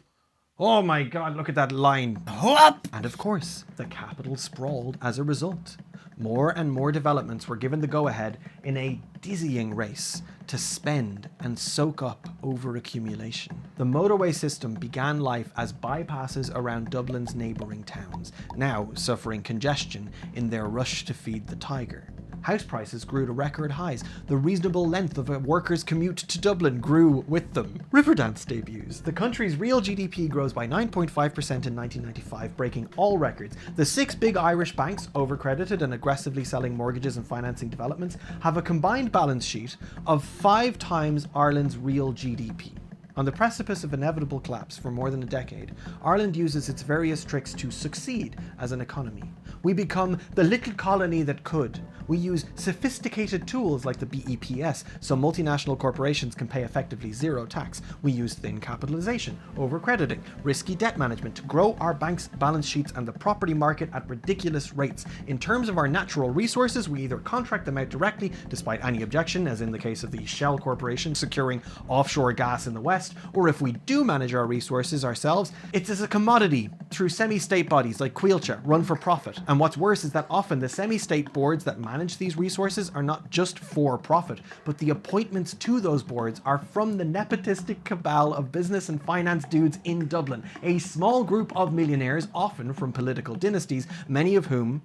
Oh my God, look at that line. Up! And of course, the capital sprawled as a result. More and more developments were given the go-ahead in a dizzying race to spend and soak up over-accumulation. The motorway system began life as bypasses around Dublin's neighbouring towns, now suffering congestion in their rush to feed the tiger. House prices grew to record highs. The reasonable length of a worker's commute to Dublin grew with them. Riverdance debuts. The country's real GDP grows by 9.5% in 1995, breaking all records. The 6 big Irish banks, overcredited and aggressively selling mortgages and financing developments, have a combined balance sheet of 5 times Ireland's real GDP. On the precipice of inevitable collapse for more than a decade, Ireland uses its various tricks to succeed as an economy. We become the little colony that could. We use sophisticated tools like the BEPS so multinational corporations can pay effectively zero tax. We use thin capitalization, overcrediting, risky debt management to grow our banks' balance sheets and the property market at ridiculous rates. In terms of our natural resources, we either contract them out directly, despite any objection, as in the case of the Shell Corporation securing offshore gas in the West, or if we do manage our resources ourselves, it's as a commodity through semi-state bodies like Coillte, run for profit. And what's worse is that often the semi-state boards that manage these resources are not just for profit, but the appointments to those boards are from the nepotistic cabal of business and finance dudes in Dublin, a small group of millionaires, often from political dynasties, many of whom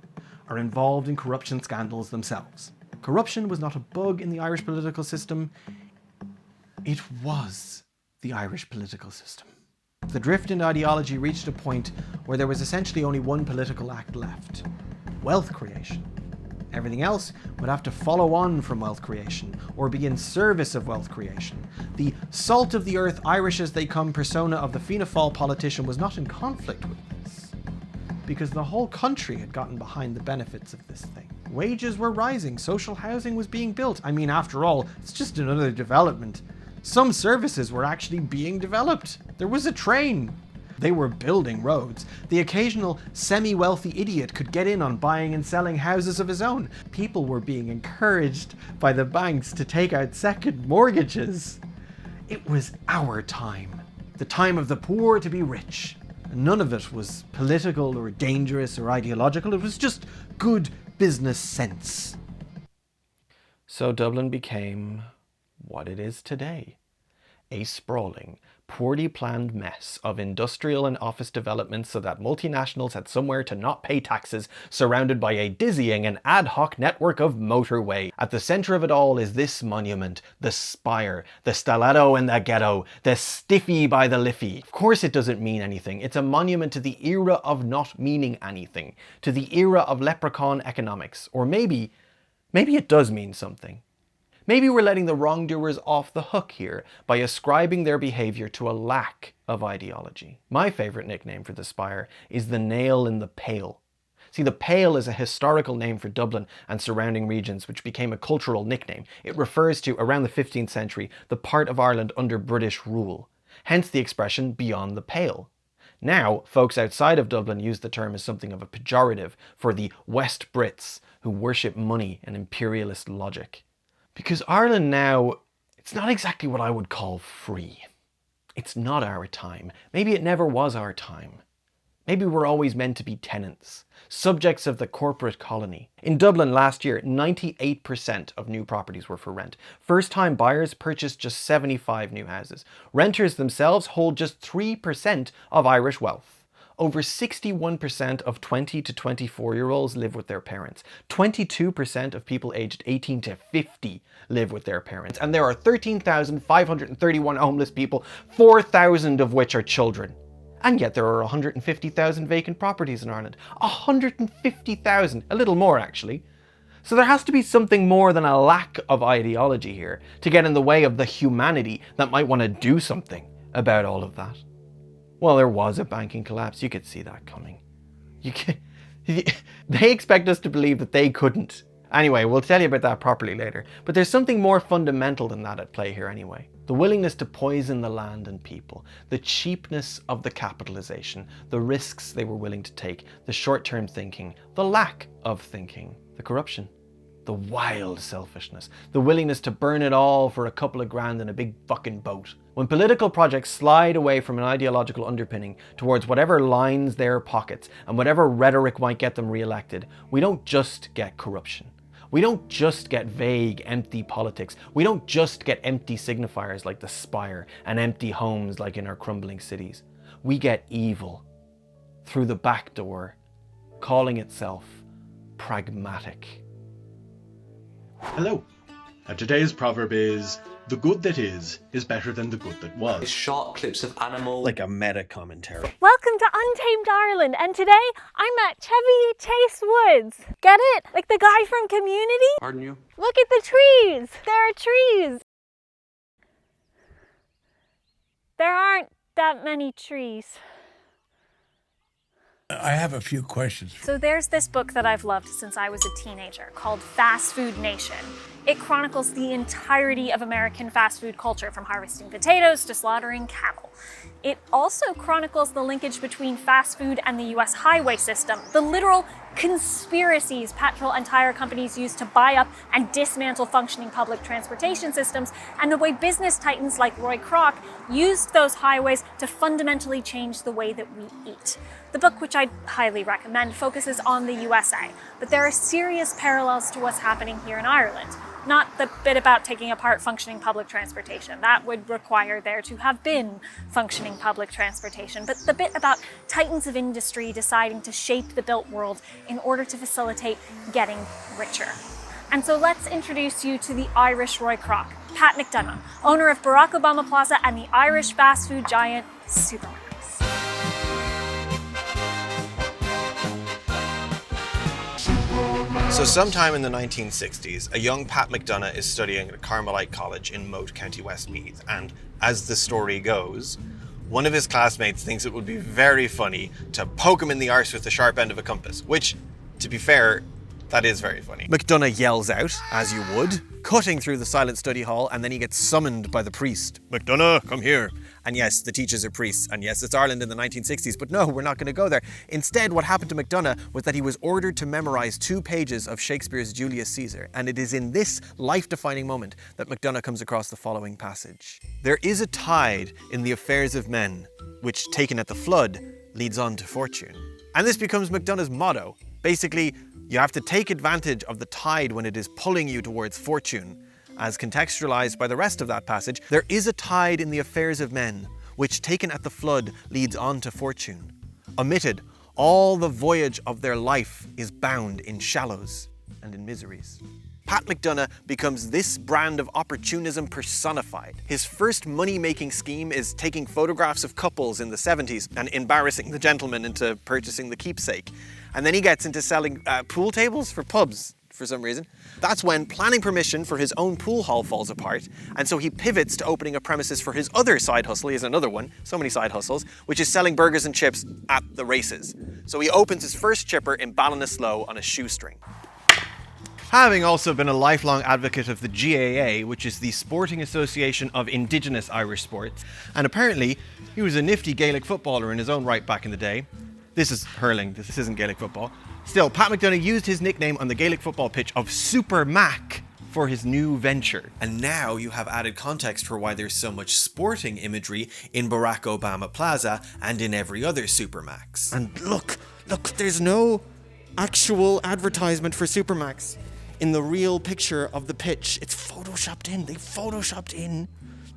are involved in corruption scandals themselves. Corruption was not a bug in the Irish political system, it was the Irish political system. The drift in ideology reached a point where there was essentially only one political act left: wealth creation. Everything else would have to follow on from wealth creation, or be in service of wealth creation. The salt of the earth, Irish as they come persona of the Fianna Fáil politician was not in conflict with this, because the whole country had gotten behind the benefits of this thing. Wages were rising, social housing was being built. I mean, after all, it's just another development. Some services were actually being developed. There was a train. They were building roads. The occasional semi-wealthy idiot could get in on buying and selling houses of his own. People were being encouraged by the banks to take out second mortgages. It was our time. The time of the poor to be rich. None of it was political or dangerous or ideological. It was just good business sense. So Dublin became what it is today: a sprawling, poorly planned mess of industrial and office developments so that multinationals had somewhere to not pay taxes, surrounded by a dizzying and ad hoc network of motorway. At the centre of it all is this monument, the spire, the stiletto in the ghetto, the stiffy by the liffey. Of course it doesn't mean anything. It's a monument to the era of not meaning anything, to the era of leprechaun economics. Or maybe it does mean something. Maybe we're letting the wrongdoers off the hook here by ascribing their behaviour to a lack of ideology. My favourite nickname for the spire is the nail in the pale. See, the pale is a historical name for Dublin and surrounding regions, which became a cultural nickname. It refers to, around the 15th century, the part of Ireland under British rule. Hence the expression beyond the pale. Now, folks outside of Dublin use the term as something of a pejorative for the West Brits who worship money and imperialist logic. Because Ireland now, it's not exactly what I would call free. It's not our time. Maybe it never was our time. Maybe we're always meant to be tenants, subjects of the corporate colony. In Dublin last year, 98% of new properties were for rent. First-time buyers purchased just 75 new houses. Renters themselves hold just 3% of Irish wealth. Over 61% of 20 to 24-year-olds live with their parents. 22% of people aged 18 to 50 live with their parents. And there are 13,531 homeless people, 4,000 of which are children. And yet there are 150,000 vacant properties in Ireland. 150,000, a little more actually. So there has to be something more than a lack of ideology here to get in the way of the humanity that might want to do something about all of that. Well, there was a banking collapse. You could see that coming. They expect us to believe that they couldn't. Anyway, we'll tell you about that properly later. But there's something more fundamental than that at play here anyway. The willingness to poison the land and people, the cheapness of the capitalization, the risks they were willing to take, the short-term thinking, the lack of thinking, the corruption, the wild selfishness, the willingness to burn it all for a couple of grand in a big fucking boat. When political projects slide away from an ideological underpinning towards whatever lines their pockets and whatever rhetoric might get them re-elected, we don't just get corruption. We don't just get vague, empty politics. We don't just get empty signifiers like the spire and empty homes like in our crumbling cities. We get evil through the back door, calling itself pragmatic. Hello, and today's proverb is, the good that is better than the good that was. Short clips of animal... Like a meta commentary. Welcome to Untamed Ireland, and today I'm at Chevy Chase Woods. Get it? Like the guy from Community? Pardon you? Look at the trees. There are trees. There aren't that many trees. I have a few questions. So there's this book that I've loved since I was a teenager called Fast Food Nation. It chronicles the entirety of American fast food culture, from harvesting potatoes to slaughtering cattle. It also chronicles the linkage between fast food and the US highway system, the literal conspiracies petrol and tire companies use to buy up and dismantle functioning public transportation systems, and the way business titans like Roy Kroc used those highways to fundamentally change the way that we eat. The book, which I highly recommend, focuses on the USA, but there are serious parallels to what's happening here in Ireland. Not the bit about taking apart functioning public transportation. That would require there to have been functioning public transportation, but the bit about titans of industry deciding to shape the built world in order to facilitate getting richer. And so let's introduce you to the Irish Roy Kroc, Pat McDonough, owner of Barack Obama Plaza and the Irish fast food giant Supermac. So sometime in the 1960s, a young Pat McDonough is studying at Carmelite College in Moat, County Westmeath, and as the story goes, one of his classmates thinks it would be very funny to poke him in the arse with the sharp end of a compass, which, to be fair, that is very funny. McDonough yells out, as you would, cutting through the silent study hall, and then he gets summoned by the priest. "McDonough, come here." And yes, the teachers are priests, and yes, it's Ireland in the 1960s, but no, we're not going to go there. Instead, what happened to McDonough was that he was ordered to memorize 2 pages of Shakespeare's Julius Caesar, and it is in this life-defining moment that McDonough comes across the following passage. "There is a tide in the affairs of men, which, taken at the flood, leads on to fortune." And this becomes McDonough's motto. Basically, you have to take advantage of the tide when it is pulling you towards fortune. As contextualized by the rest of that passage, there is a tide in the affairs of men, which taken at the flood leads on to fortune. Omitted, all the voyage of their life is bound in shallows and in miseries. Pat McDonough becomes this brand of opportunism personified. His first money-making scheme is taking photographs of couples in the 70s and embarrassing the gentleman into purchasing the keepsake. And then he gets into selling pool tables for pubs for some reason. That's when planning permission for his own pool hall falls apart, and so he pivots to opening a premises for his other side hustle. He has another one, so many side hustles, which is selling burgers and chips at the races. So he opens his first chipper in Ballinasloe on a shoestring. Having also been a lifelong advocate of the GAA, which is the Sporting Association of Indigenous Irish Sports, and apparently he was a nifty Gaelic footballer in his own right back in the day. This is hurling, this isn't Gaelic football. Still, Pat McDonough used his nickname on the Gaelic football pitch of Supermac for his new venture. And now you have added context for why there's so much sporting imagery in Barack Obama Plaza and in every other Supermacs. And look, there's no actual advertisement for Supermacs in the real picture of the pitch. It's photoshopped in. They photoshopped in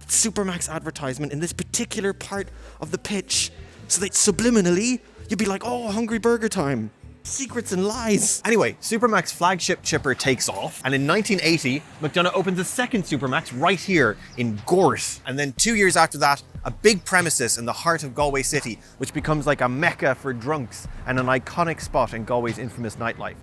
Supermac's advertisement in this particular part of the pitch so that subliminally you'd be like, oh, hungry burger time. Secrets and lies. Anyway, Supermac's flagship chipper takes off, and in 1980, McDonough opens a second Supermac right here in Gort. And then 2 years after that, a big premises in the heart of Galway City, which becomes like a mecca for drunks and an iconic spot in Galway's infamous nightlife.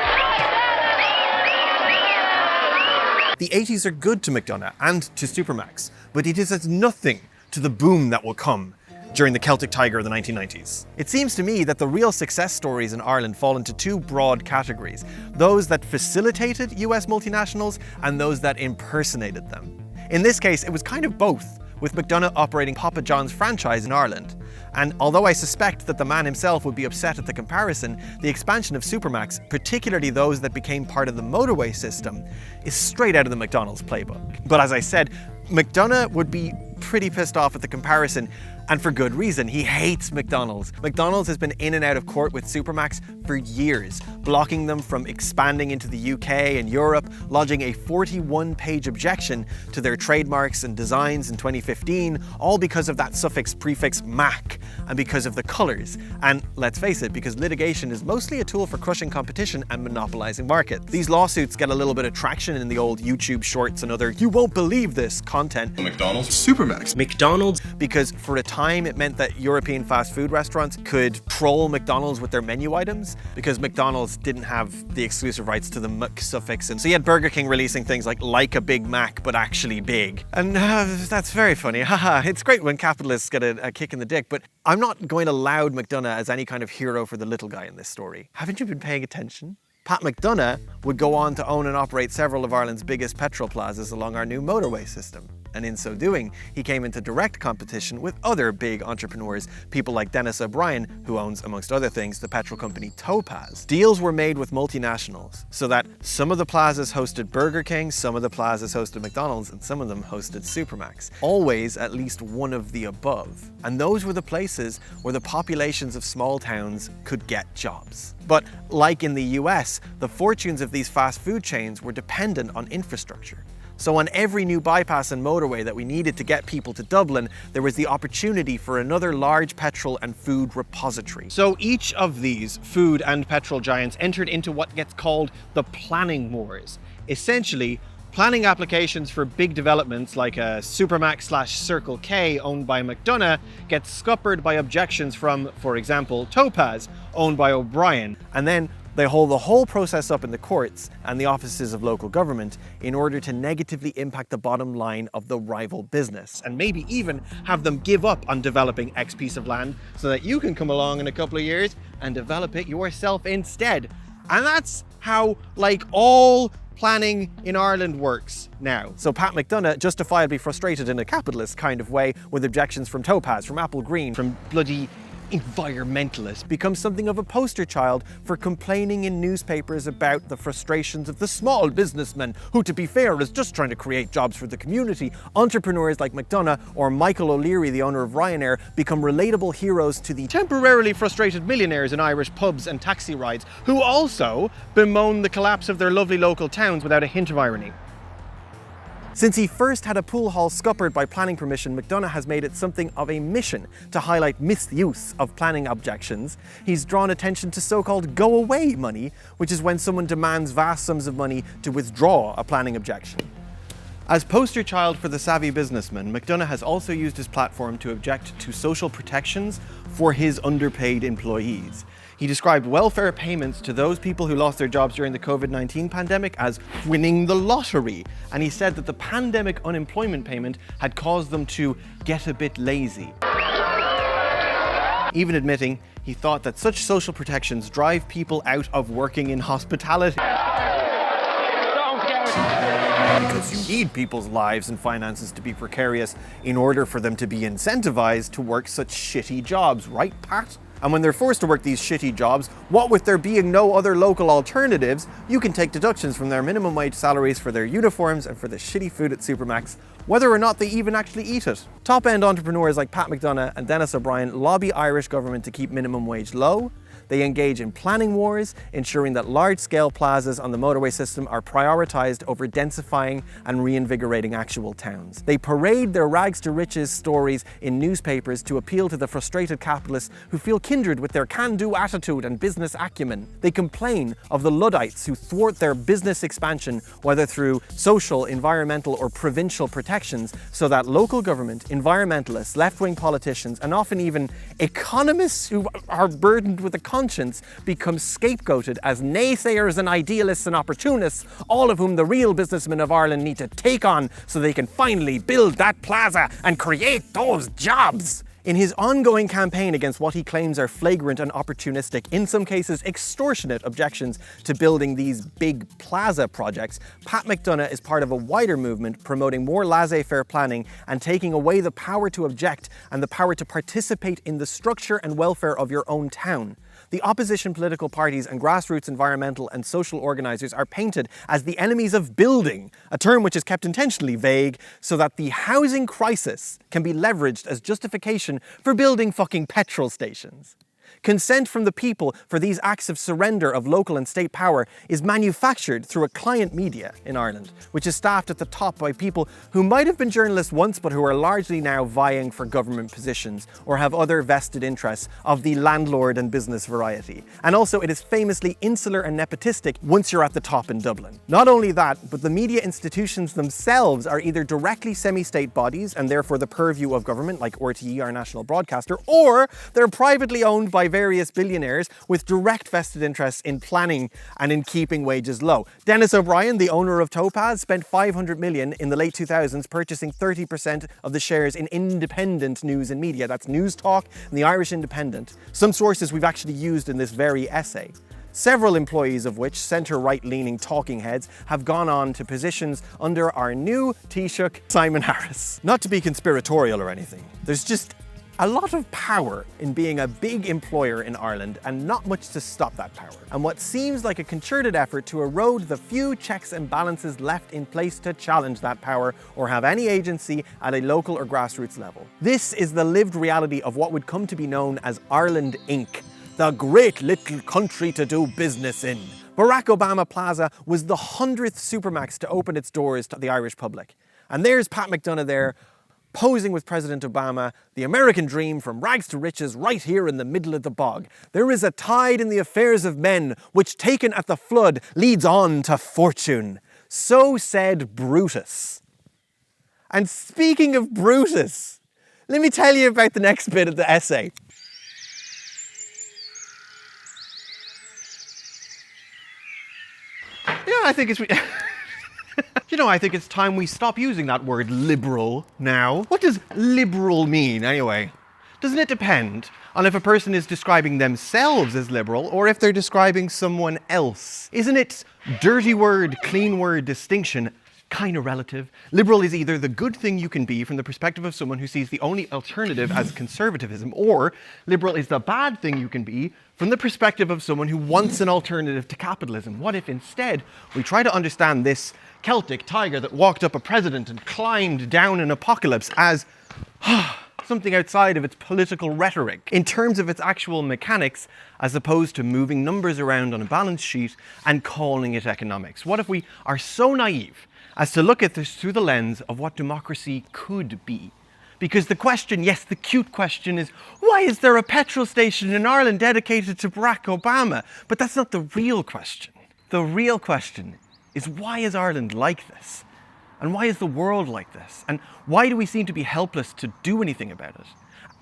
The 80s are good to McDonough and to Supermacs, but it is as nothing to the boom that will come. during the Celtic Tiger of the 1990s. It seems to me that the real success stories in Ireland fall into two broad categories: those that facilitated US multinationals and those that impersonated them. In this case, it was kind of both, with McDonagh operating Papa John's franchise in Ireland. And although I suspect that the man himself would be upset at the comparison, the expansion of Supermacs, particularly those that became part of the motorway system, is straight out of the McDonald's playbook. But as I said, McDonagh would be pretty pissed off at the comparison, and for good reason. He hates McDonald's. McDonald's has been in and out of court with Supermacs for years, blocking them from expanding into the UK and Europe, lodging a 41-page objection to their trademarks and designs in 2015, all because of that suffix-prefix Mac, and because of the colours. And let's face it, because litigation is mostly a tool for crushing competition and monopolising markets. These lawsuits get a little bit of traction in the old YouTube shorts and other "you won't believe this" content. McDonald's, Supermacs, McDonald's, because for a time it meant that European fast food restaurants could troll McDonald's with their menu items, because McDonald's didn't have the exclusive rights to the Mc suffix. And so you had Burger King releasing things like a Big Mac, but actually big. And that's very funny. Haha, it's great when capitalists get a kick in the dick, but I'm not going to laud McDonagh as any kind of hero for the little guy in this story. Haven't you been paying attention? Pat McDonagh would go on to own and operate several of Ireland's biggest petrol plazas along our new motorway system. And in so doing, he came into direct competition with other big entrepreneurs, people like Dennis O'Brien, who owns, amongst other things, the petrol company Topaz. Deals were made with multinationals, so that some of the plazas hosted Burger King, some of the plazas hosted McDonald's, and some of them hosted Supermacs. Always at least one of the above. And those were the places where the populations of small towns could get jobs. But like in the US, the fortunes of these fast food chains were dependent on infrastructure. So on every new bypass and motorway that we needed to get people to Dublin, there was the opportunity for another large petrol and food repository. So each of these food and petrol giants entered into what gets called the planning wars. Essentially, planning applications for big developments like a Supermac/Circle K owned by McDonagh get scuppered by objections from, for example, Topaz, owned by O'Brien. And then they hold the whole process up in the courts and the offices of local government in order to negatively impact the bottom line of the rival business, and maybe even have them give up on developing X piece of land so that you can come along in a couple of years and develop it yourself instead. And that's how, like, all planning in Ireland works now. So Pat McDonagh, justifiably frustrated in a capitalist kind of way with objections from Topaz, from Apple Green, from bloody environmentalists, becomes something of a poster child for complaining in newspapers about the frustrations of the small businessman who, to be fair, is just trying to create jobs for the community. Entrepreneurs like McDonagh or Michael O'Leary, the owner of Ryanair, become relatable heroes to the temporarily frustrated millionaires in Irish pubs and taxi rides, who also bemoan the collapse of their lovely local towns without a hint of irony. Since he first had a pool hall scuppered by planning permission, McDonagh has made it something of a mission to highlight misuse of planning objections. He's drawn attention to so-called go-away money, which is when someone demands vast sums of money to withdraw a planning objection. As poster child for the savvy businessman, McDonagh has also used his platform to object to social protections for his underpaid employees. He described welfare payments to those people who lost their jobs during the COVID-19 pandemic as winning the lottery. And he said that the pandemic unemployment payment had caused them to get a bit lazy. Even admitting he thought that such social protections drive people out of working in hospitality. Because you need people's lives and finances to be precarious in order for them to be incentivized to work such shitty jobs, right, Pat? And when they're forced to work these shitty jobs, what with there being no other local alternatives, you can take deductions from their minimum wage salaries for their uniforms and for the shitty food at Supermacs, whether or not they even actually eat it. Top-end entrepreneurs like Pat McDonagh and Dennis O'Brien lobby Irish government to keep minimum wage low. They engage in planning wars, ensuring that large-scale plazas on the motorway system are prioritised over densifying and reinvigorating actual towns. They parade their rags-to-riches stories in newspapers to appeal to the frustrated capitalists who feel kindred with their can-do attitude and business acumen. They complain of the Luddites who thwart their business expansion, whether through social, environmental, or provincial protections, so that local government, environmentalists, left-wing politicians, and often even economists who are burdened with a conscience become scapegoated as naysayers and idealists and opportunists, all of whom the real businessmen of Ireland need to take on so they can finally build that plaza and create those jobs. In his ongoing campaign against what he claims are flagrant and opportunistic, in some cases extortionate objections to building these big plaza projects, Pat McDonough is part of a wider movement promoting more laissez-faire planning and taking away the power to object and the power to participate in the structure and welfare of your own town. The opposition political parties and grassroots environmental and social organisers are painted as the enemies of building, a term which is kept intentionally vague so that the housing crisis can be leveraged as justification for building fucking petrol stations. Consent from the people for these acts of surrender of local and state power is manufactured through a client media in Ireland, which is staffed at the top by people who might have been journalists once but who are largely now vying for government positions or have other vested interests of the landlord and business variety. And also it is famously insular and nepotistic once you're at the top in Dublin. Not only that, but the media institutions themselves are either directly semi-state bodies and therefore the purview of government like RTE, our national broadcaster, or they're privately owned by various billionaires with direct vested interests in planning and in keeping wages low. Dennis O'Brien, the owner of Topaz, spent $500 million in the late 2000s purchasing 30% of the shares in independent news and media. That's News Talk and the Irish Independent. Some sources we've actually used in this very essay. Several employees of which, centre-right-leaning talking heads, have gone on to positions under our new Taoiseach, Simon Harris. Not to be conspiratorial or anything, there's just a lot of power in being a big employer in Ireland and not much to stop that power. And what seems like a concerted effort to erode the few checks and balances left in place to challenge that power or have any agency at a local or grassroots level. This is the lived reality of what would come to be known as Ireland Inc., the great little country to do business in. Barack Obama Plaza was the 100th Supermac to open its doors to the Irish public. And there's Pat McDonough there, posing with President Obama, the American dream from rags to riches right here in the middle of the bog. There is a tide in the affairs of men, which taken at the flood leads on to fortune. So said Brutus. And speaking of Brutus, let me tell you about the next bit of the essay. Yeah, I think it's... You know, I think it's time we stop using that word liberal now. What does liberal mean, anyway? Doesn't it depend on if a person is describing themselves as liberal or if they're describing someone else? Isn't it dirty word, clean word distinction kind of relative? Liberal is either the good thing you can be from the perspective of someone who sees the only alternative as conservatism, or liberal is the bad thing you can be from the perspective of someone who wants an alternative to capitalism. What if instead we try to understand this Celtic tiger that walked up a president and climbed down an apocalypse as something outside of its political rhetoric, in terms of its actual mechanics, as opposed to moving numbers around on a balance sheet and calling it economics? What if we are so naive as to look at this through the lens of what democracy could be? Because the question, yes, the cute question is, why is there a petrol station in Ireland dedicated to Barack Obama? But that's not the real question. The real question is, why is Ireland like this? And why is the world like this? And why do we seem to be helpless to do anything about it?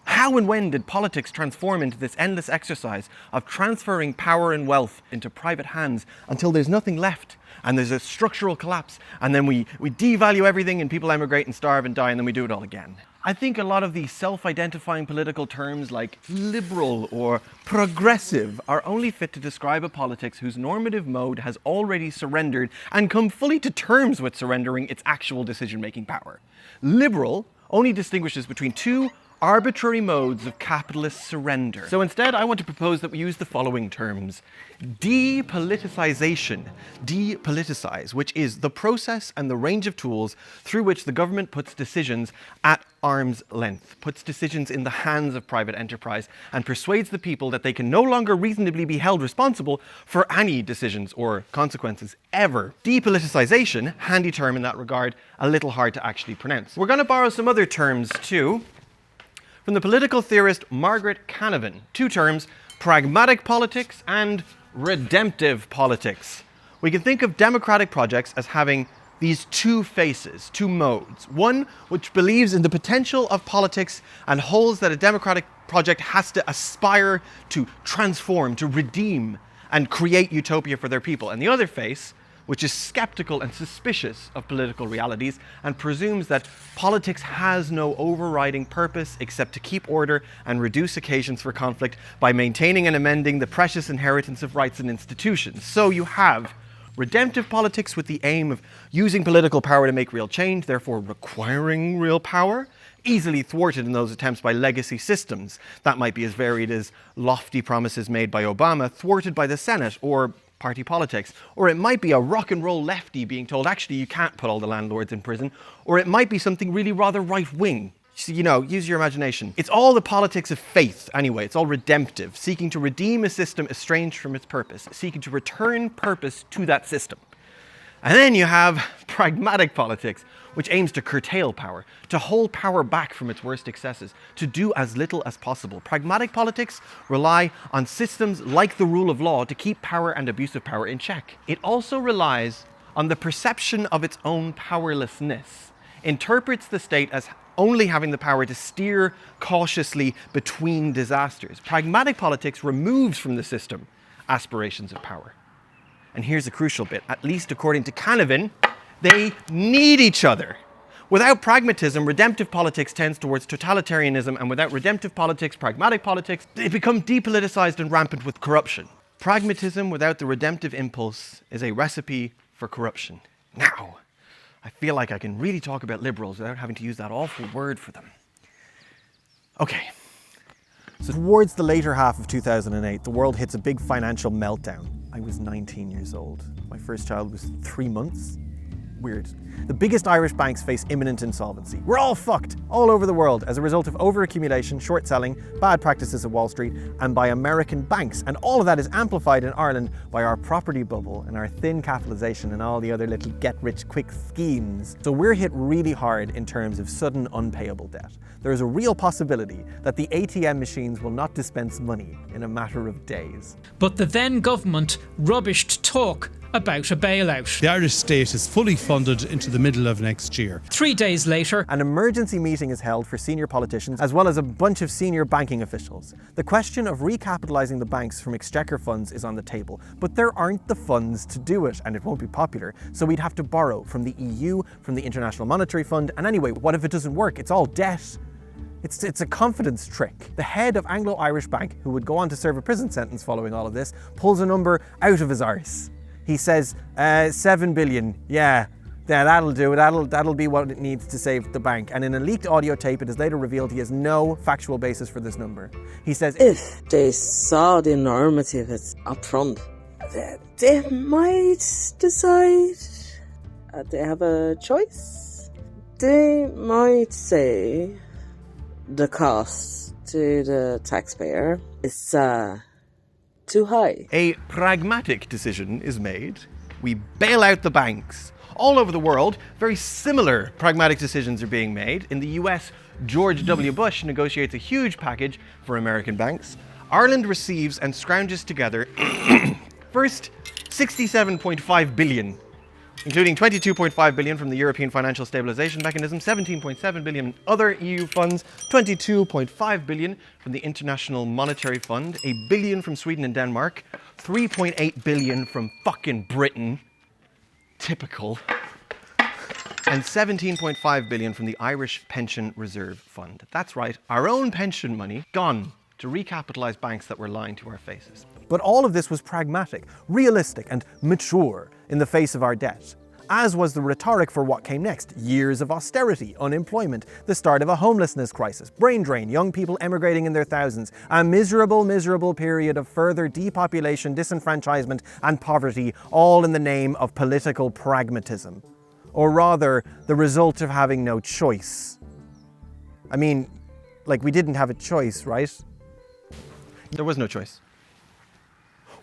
How and when did politics transform into this endless exercise of transferring power and wealth into private hands until there's nothing left and there's a structural collapse, and then we devalue everything and people emigrate and starve and die, and then we do it all again? I think a lot of these self-identifying political terms like liberal or progressive are only fit to describe a politics whose normative mode has already surrendered and come fully to terms with surrendering its actual decision-making power. Liberal only distinguishes between two arbitrary modes of capitalist surrender. So instead, I want to propose that we use the following terms. Depoliticization, depoliticize, which is the process and the range of tools through which the government puts decisions at arm's length, puts decisions in the hands of private enterprise, and persuades the people that they can no longer reasonably be held responsible for any decisions or consequences ever. Depoliticization, handy term in that regard, a little hard to actually pronounce. We're going to borrow some other terms too from the political theorist Margaret Canavan. Two terms, pragmatic politics and redemptive politics. We can think of democratic projects as having these two faces, two modes. One which believes in the potential of politics and holds that a democratic project has to aspire to transform, to redeem, and create utopia for their people. And the other face, which is skeptical and suspicious of political realities and presumes that politics has no overriding purpose except to keep order and reduce occasions for conflict by maintaining and amending the precious inheritance of rights and institutions. So you have redemptive politics with the aim of using political power to make real change, therefore requiring real power, easily thwarted in those attempts by legacy systems. That might be as varied as lofty promises made by Obama, thwarted by the Senate, or party politics. Or it might be a rock and roll lefty being told, actually, you can't put all the landlords in prison. Or it might be something really rather right-wing. So, use your imagination. It's all the politics of faith, anyway. It's all redemptive, seeking to redeem a system estranged from its purpose, seeking to return purpose to that system. And then you have pragmatic politics, which aims to curtail power, to hold power back from its worst excesses, to do as little as possible. Pragmatic politics rely on systems like the rule of law to keep power and abuse of power in check. It also relies on the perception of its own powerlessness, interprets the state as only having the power to steer cautiously between disasters. Pragmatic politics removes from the system aspirations of power. And here's a crucial bit, at least according to Canavan, they need each other. Without pragmatism, redemptive politics tends towards totalitarianism, and without redemptive politics, pragmatic politics, they become depoliticized and rampant with corruption. Pragmatism without the redemptive impulse is a recipe for corruption. Now, I feel like I can really talk about liberals without having to use that awful word for them. Okay. So towards the later half of 2008, the world hits a big financial meltdown. I was 19 years old. My first child was 3 months. Weird. The biggest Irish banks face imminent insolvency. We're all fucked all over the world as a result of overaccumulation, short selling, bad practices of Wall Street, and by American banks. And all of that is amplified in Ireland by our property bubble and our thin capitalisation and all the other little get-rich-quick schemes. So we're hit really hard in terms of sudden unpayable debt. There is a real possibility that the ATM machines will not dispense money in a matter of days. But the then government rubbished talk about a bailout. The Irish state is fully funded into the middle of next year. 3 days later, an emergency meeting is held for senior politicians as well as a bunch of senior banking officials. The question of recapitalising the banks from exchequer funds is on the table, but there aren't the funds to do it, and it won't be popular, so we'd have to borrow from the EU, from the International Monetary Fund, and anyway, what if it doesn't work? It's all debt. It's a confidence trick. The head of Anglo-Irish Bank, who would go on to serve a prison sentence following all of this, pulls a number out of his arse. He says, 7 billion, yeah, that'll do. That'll be what it needs to save the bank. And in a leaked audio tape, it is later revealed he has no factual basis for this number. He says, if they saw the enormity of it up front, they might decide they have a choice. They might say the cost to the taxpayer is too high. A pragmatic decision is made. We bail out the banks. All over the world, very similar pragmatic decisions are being made. In the US, George W. Bush negotiates a huge package for American banks. Ireland receives and scrounges together first 67.5 billion, including 22.5 billion from the European Financial Stabilization Mechanism, 17.7 billion other EU funds, 22.5 billion from the International Monetary Fund, $1 billion from Sweden and Denmark, 3.8 billion from fucking Britain, typical, and 17.5 billion from the Irish Pension Reserve Fund. That's right, our own pension money gone to recapitalise banks that were lying to our faces. But all of this was pragmatic, realistic, and mature in the face of our debt, as was the rhetoric for what came next: years of austerity, unemployment, the start of a homelessness crisis, brain drain, young people emigrating in their thousands, a miserable, miserable period of further depopulation, disenfranchisement, and poverty, all in the name of political pragmatism. Or rather, the result of having no choice. I mean, like, we didn't have a choice, right? There was no choice.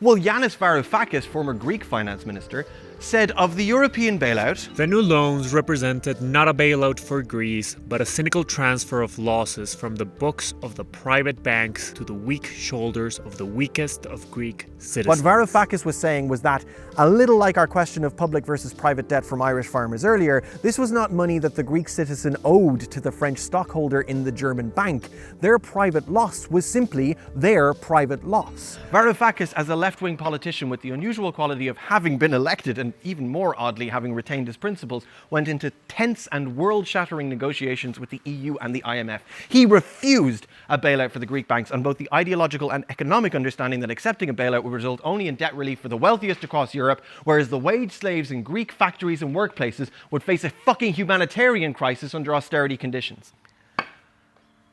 Well, Yanis Varoufakis, former Greek finance minister, said of the European bailout, the new loans represented not a bailout for Greece, but a cynical transfer of losses from the books of the private banks to the weak shoulders of the weakest of Greek citizens. What Varoufakis was saying was that, a little like our question of public versus private debt from Irish farmers earlier, this was not money that the Greek citizen owed to the French stockholder in the German bank. Their private loss was simply their private loss. Varoufakis, as a left-wing politician with the unusual quality of having been elected and even more oddly, having retained his principles, went into tense and world-shattering negotiations with the EU and the IMF. He refused a bailout for the Greek banks on both the ideological and economic understanding that accepting a bailout would result only in debt relief for the wealthiest across Europe, whereas the wage slaves in Greek factories and workplaces would face a fucking humanitarian crisis under austerity conditions.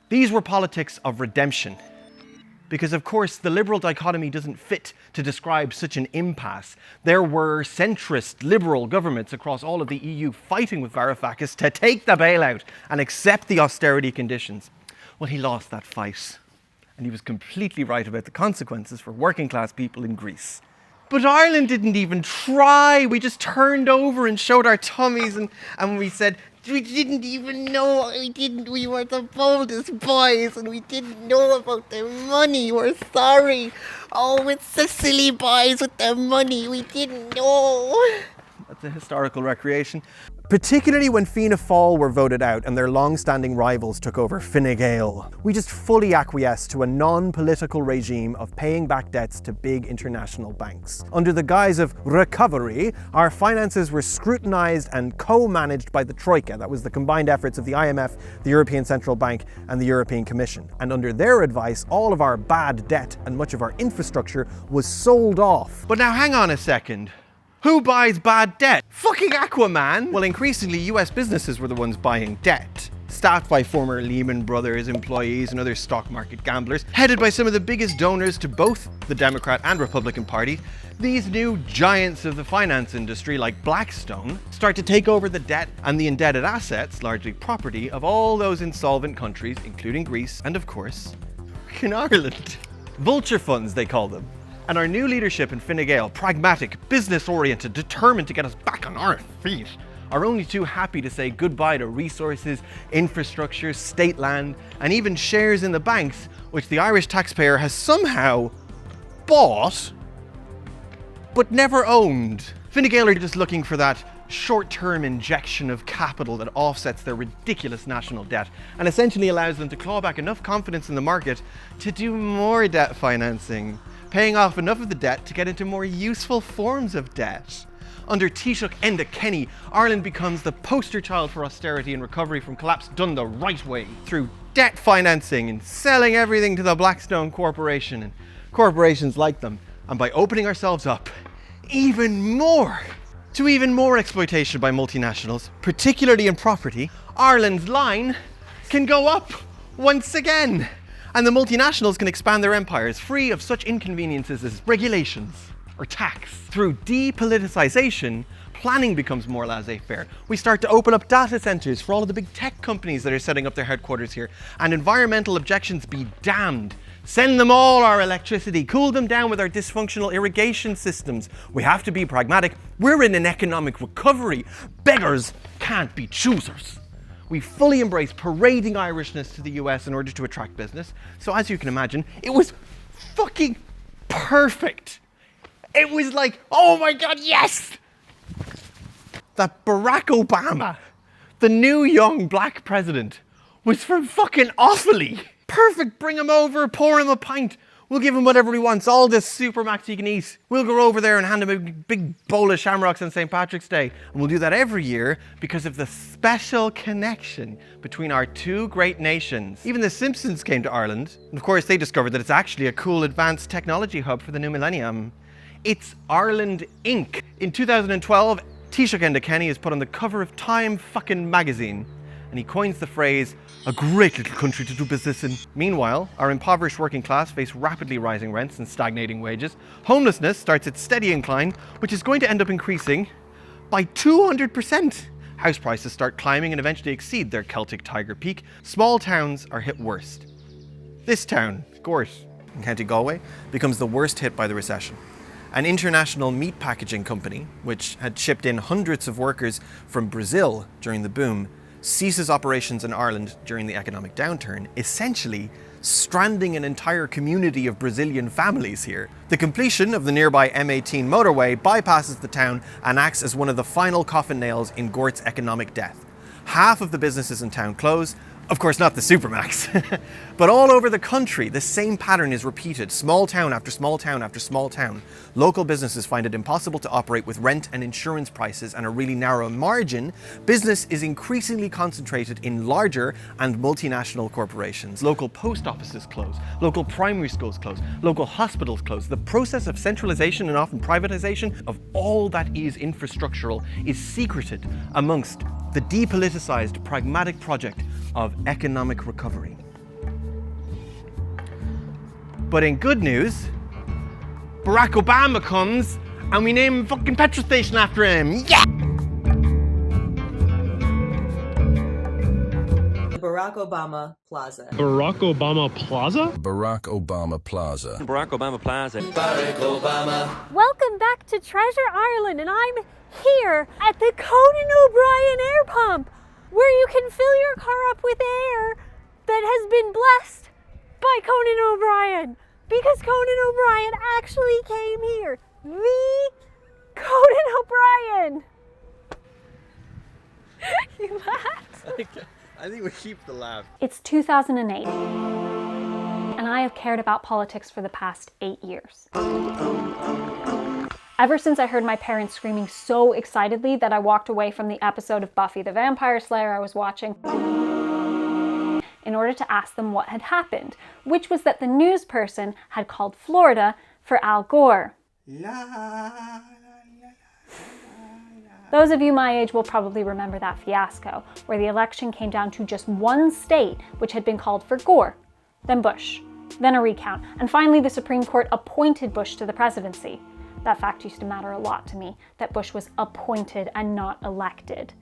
These were politics of redemption. Because, of course, the liberal dichotomy doesn't fit to describe such an impasse. There were centrist liberal governments across all of the EU fighting with Varoufakis to take the bailout and accept the austerity conditions. Well, he lost that fight. And he was completely right about the consequences for working class people in Greece. But Ireland didn't even try. We just turned over and showed our tummies and we said, we didn't even know, we were the boldest boys and we didn't know about their money, we're sorry. Oh, it's the silly boys with their money, we didn't know. That's a historical recreation. Particularly when Fianna Fáil were voted out and their long-standing rivals took over Fine Gael. We just fully acquiesced to a non-political regime of paying back debts to big international banks. Under the guise of recovery, our finances were scrutinised and co-managed by the Troika. That was the combined efforts of the IMF, the European Central Bank and the European Commission. And under their advice, all of our bad debt and much of our infrastructure was sold off. But now hang on a second. Who buys bad debt? Fucking Aquaman! Well, increasingly, US businesses were the ones buying debt. Staffed by former Lehman Brothers employees and other stock market gamblers, headed by some of the biggest donors to both the Democrat and Republican parties, these new giants of the finance industry, like Blackstone, start to take over the debt and the indebted assets, largely property, of all those insolvent countries, including Greece and, of course, in Ireland. Vulture funds, they call them. And our new leadership in Fine Gael, pragmatic, business-oriented, determined to get us back on our feet, are only too happy to say goodbye to resources, infrastructure, state land, and even shares in the banks, which the Irish taxpayer has somehow bought, but never owned. Fine Gael are just looking for that short-term injection of capital that offsets their ridiculous national debt and essentially allows them to claw back enough confidence in the market to do more debt financing, paying off enough of the debt to get into more useful forms of debt. Under Taoiseach Enda Kenny, Ireland becomes the poster child for austerity and recovery from collapse done the right way, through debt financing and selling everything to the Blackstone Corporation and corporations like them, and by opening ourselves up even more to even more exploitation by multinationals, particularly in property, Ireland's line can go up once again. And the multinationals can expand their empires free of such inconveniences as regulations or tax. Through depoliticization, planning becomes more laissez-faire. We start to open up data centers for all of the big tech companies that are setting up their headquarters here. And environmental objections be damned. Send them all our electricity, cool them down with our dysfunctional irrigation systems. We have to be pragmatic. We're in an economic recovery. Beggars can't be choosers. We fully embrace parading Irishness to the US in order to attract business. So as you can imagine, it was fucking perfect. It was like, oh my God, yes! That Barack Obama, the new young black president, was from fucking Offaly. Perfect, bring him over, pour him a pint. We'll give him whatever he wants, all this Supermac he can eat. We'll go over there and hand him a big bowl of shamrocks on St. Patrick's Day. And we'll do that every year because of the special connection between our two great nations. Even the Simpsons came to Ireland. And of course, they discovered that it's actually a cool advanced technology hub for the new millennium. It's Ireland Inc. In 2012, Taoiseach Enda Kenny is put on the cover of Time fucking magazine. And he coins the phrase, a great little country to do business in. Meanwhile, our impoverished working class face rapidly rising rents and stagnating wages. Homelessness starts its steady incline, which is going to end up increasing by 200%. House prices start climbing and eventually exceed their Celtic tiger peak. Small towns are hit worst. This town, Gort, in County Galway, becomes the worst hit by the recession. An international meat packaging company, which had shipped in hundreds of workers from Brazil during the boom, ceases operations in Ireland during the economic downturn, essentially stranding an entire community of Brazilian families here. The completion of the nearby M18 motorway bypasses the town and acts as one of the final coffin nails in Gort's economic death. Half of the businesses in town close, Of course, not the Supermacs. But all over the country, the same pattern is repeated. Small town after small town after small town. Local businesses find it impossible to operate with rent and insurance prices and a really narrow margin. Business is increasingly concentrated in larger and multinational corporations. Local post offices close. Local primary schools close. Local hospitals close. The process of centralization and often privatization of all that is infrastructural is secreted amongst the depoliticized, pragmatic project of economic recovery. But in good news, Barack Obama comes and we name a fucking petrol station after him. Yeah! Barack Obama Plaza. Barack Obama Plaza? Barack Obama Plaza. Barack Obama Plaza. Barack Obama. Welcome back to Treasure Ireland, and I'm here at the Conan O'Brien air pump, where you can fill your car up with air that has been blessed by Conan O'Brien. Because Conan O'Brien actually came here. The Conan O'Brien. You laughed? I think we keep the laugh. It's 2008, and I have cared about politics for the past 8 years. Ever since I heard my parents screaming so excitedly that I walked away from the episode of Buffy the Vampire Slayer I was watching in order to ask them what had happened, which was that the news person had called Florida for Al Gore. Those of you my age will probably remember that fiasco, where the election came down to just one state, which had been called for Gore, then Bush, then a recount, and finally the Supreme Court appointed Bush to the presidency. That fact used to matter a lot to me, that Bush was appointed and not elected.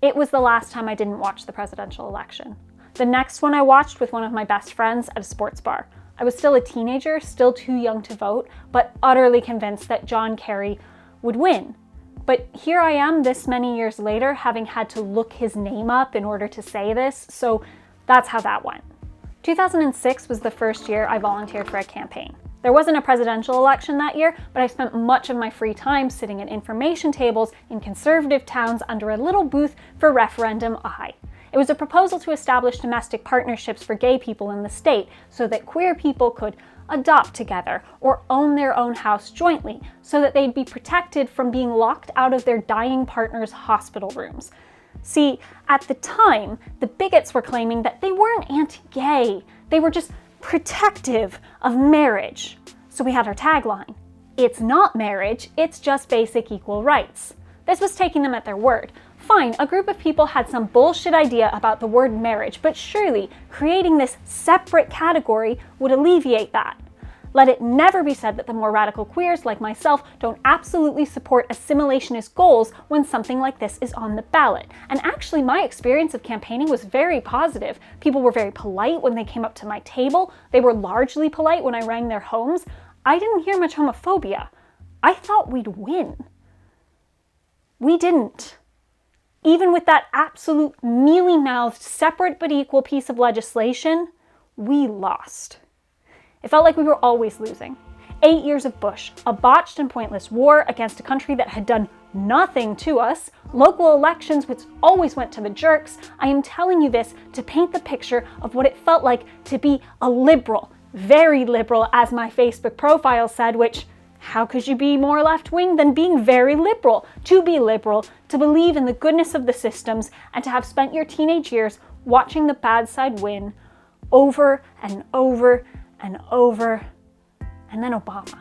It was the last time I didn't watch the presidential election. The next one I watched with one of my best friends at a sports bar. I was still a teenager, still too young to vote, but utterly convinced that John Kerry would win. But here I am this many years later, having had to look his name up in order to say this, so that's how that went. 2006 was the first year I volunteered for a campaign. There wasn't a presidential election that year, but I spent much of my free time sitting at information tables in conservative towns under a little booth for Referendum I. It was a proposal to establish domestic partnerships for gay people in the state so that queer people could adopt together or own their own house jointly so that they'd be protected from being locked out of their dying partner's hospital rooms. See, at the time, the bigots were claiming that they weren't anti-gay, they were just protective of marriage. So we had our tagline, "It's not marriage, it's just basic equal rights." This was taking them at their word. Fine, a group of people had some bullshit idea about the word marriage, but surely creating this separate category would alleviate that. Let it never be said that the more radical queers like myself don't absolutely support assimilationist goals when something like this is on the ballot. And actually, my experience of campaigning was very positive. People were very polite when they came up to my table. They were largely polite when I rang their homes. I didn't hear much homophobia. I thought we'd win. We didn't. Even with that absolute mealy-mouthed, separate but equal piece of legislation, we lost. It felt like we were always losing. 8 years of Bush, a botched and pointless war against a country that had done nothing to us, local elections which always went to the jerks. I am telling you this to paint the picture of what it felt like to be a liberal, very liberal, as my Facebook profile said, which, how could you be more left-wing than being very liberal? To be liberal, to believe in the goodness of the systems, and to have spent your teenage years watching the bad side win over and over and over, and then Obama.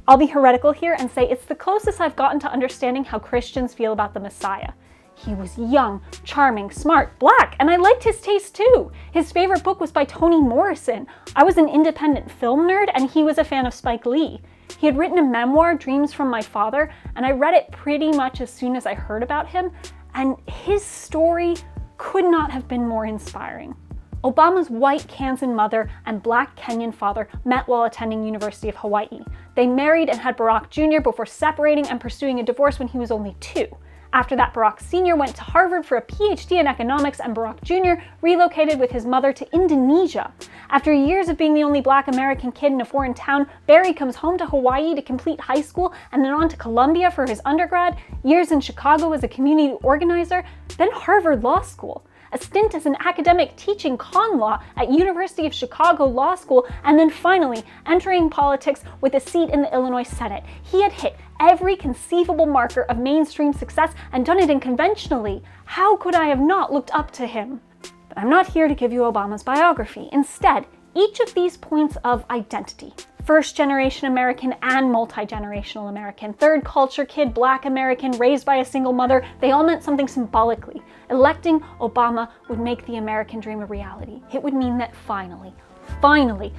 I'll be heretical here and say it's the closest I've gotten to understanding how Christians feel about the Messiah. He was young, charming, smart, black, and I liked his taste too. His favorite book was by Toni Morrison. I was an independent film nerd, and he was a fan of Spike Lee. He had written a memoir, Dreams from My Father, and I read it pretty much as soon as I heard about him, and his story could not have been more inspiring. Obama's white Kansan mother and black Kenyan father met while attending University of Hawaii. They married and had Barack Jr. before separating and pursuing a divorce when he was only 2. After that, Barack Sr. went to Harvard for a PhD in economics, and Barack Jr. relocated with his mother to Indonesia. After years of being the only black American kid in a foreign town, Barry comes home to Hawaii to complete high school and then on to Columbia for his undergrad, years in Chicago as a community organizer, then Harvard Law School. a stint as an academic teaching con law at University of Chicago Law School, and then finally entering politics with a seat in the Illinois Senate. He had hit every conceivable marker of mainstream success and done it unconventionally. How could I have not looked up to him? But I'm not here to give you Obama's biography. Instead, each of these points of identity, first-generation American and multi-generational American, third culture kid, Black American, raised by a single mother, they all meant something symbolically. Electing Obama would make the American dream a reality. It would mean that finally,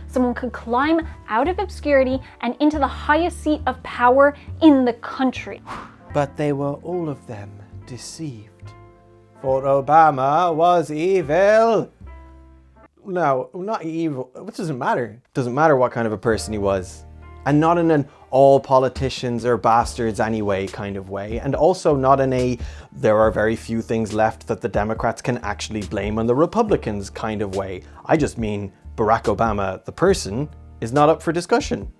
someone could climb out of obscurity and into the highest seat of power in the country. But they were all of them deceived. For Obama was evil. No, not evil. It doesn't matter. It doesn't matter what kind of a person he was. And not in an all politicians are bastards anyway kind of way. And also not in a there are very few things left that the Democrats can actually blame on the Republicans kind of way. I just mean Barack Obama, the person, is not up for discussion.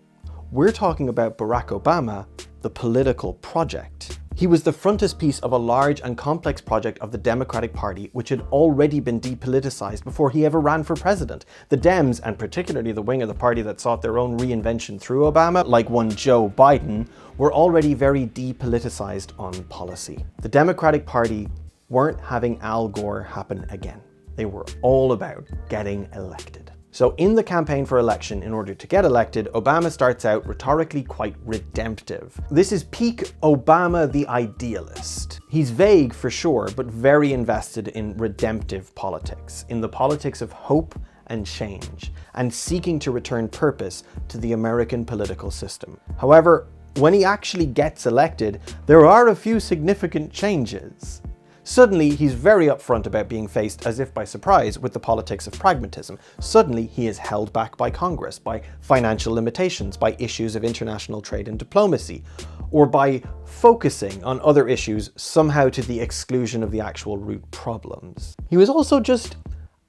We're talking about Barack Obama, the political project. He was the frontispiece of a large and complex project of the Democratic Party, which had already been depoliticized before he ever ran for president. The Dems, and particularly the wing of the party that sought their own reinvention through Obama, like one Joe Biden, were already very depoliticized on policy. The Democratic Party weren't having Al Gore happen again. They were all about getting elected. So in the campaign for election, in order to get elected, Obama starts out rhetorically quite redemptive. This is peak Obama the idealist. He's vague for sure, but very invested in redemptive politics, in the politics of hope and change, and seeking to return purpose to the American political system. However, when he actually gets elected, there are a few significant changes. Suddenly, he's very upfront about being faced as if by surprise with the politics of pragmatism. Suddenly, he is held back by Congress, by financial limitations, by issues of international trade and diplomacy, or by focusing on other issues somehow to the exclusion of the actual root problems. He was also just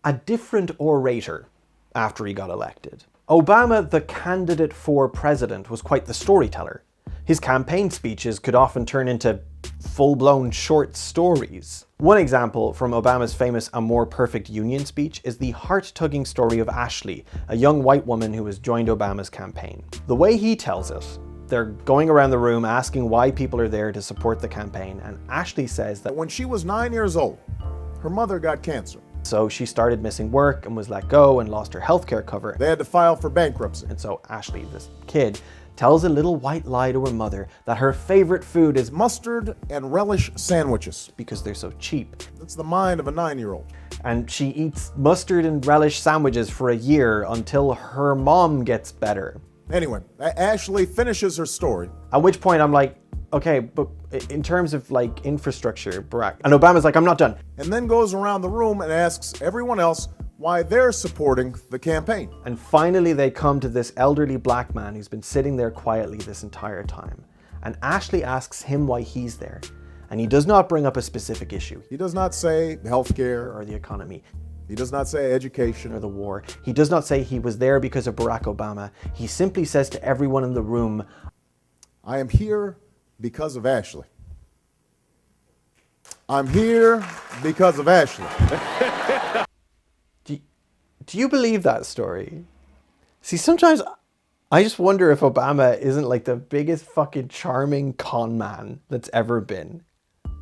a different orator after he got elected. Obama, the candidate for president, was quite the storyteller. His campaign speeches could often turn into full-blown short stories. One example from Obama's famous A More Perfect Union speech is the heart-tugging story of Ashley, a young white woman who has joined Obama's campaign. The way he tells it, they're going around the room asking why people are there to support the campaign, and Ashley says that when she was 9 years old, her mother got cancer. So she started missing work and was let go and lost her healthcare cover. They had to file for bankruptcy. And so Ashley, this kid, tells a little white lie to her mother that her favorite food is mustard and relish sandwiches. Because they're so cheap. That's the mind of a 9-year-old. And she eats mustard and relish sandwiches for a year until her mom gets better. Anyway, Ashley finishes her story. At which point I'm like, okay, but in terms of like infrastructure, Barack. And Obama's like, I'm not done. And then goes around the room and asks everyone else why they're supporting the campaign. And finally they come to this elderly black man who's been sitting there quietly this entire time. And Ashley asks him why he's there. And he does not bring up a specific issue. He does not say healthcare or the economy. He does not say education or the war. He does not say he was there because of Barack Obama. He simply says to everyone in the room, I am here because of Ashley. I'm here because of Ashley. Do you believe that story? See, sometimes I just wonder if Obama isn't like the biggest fucking charming con man that's ever been.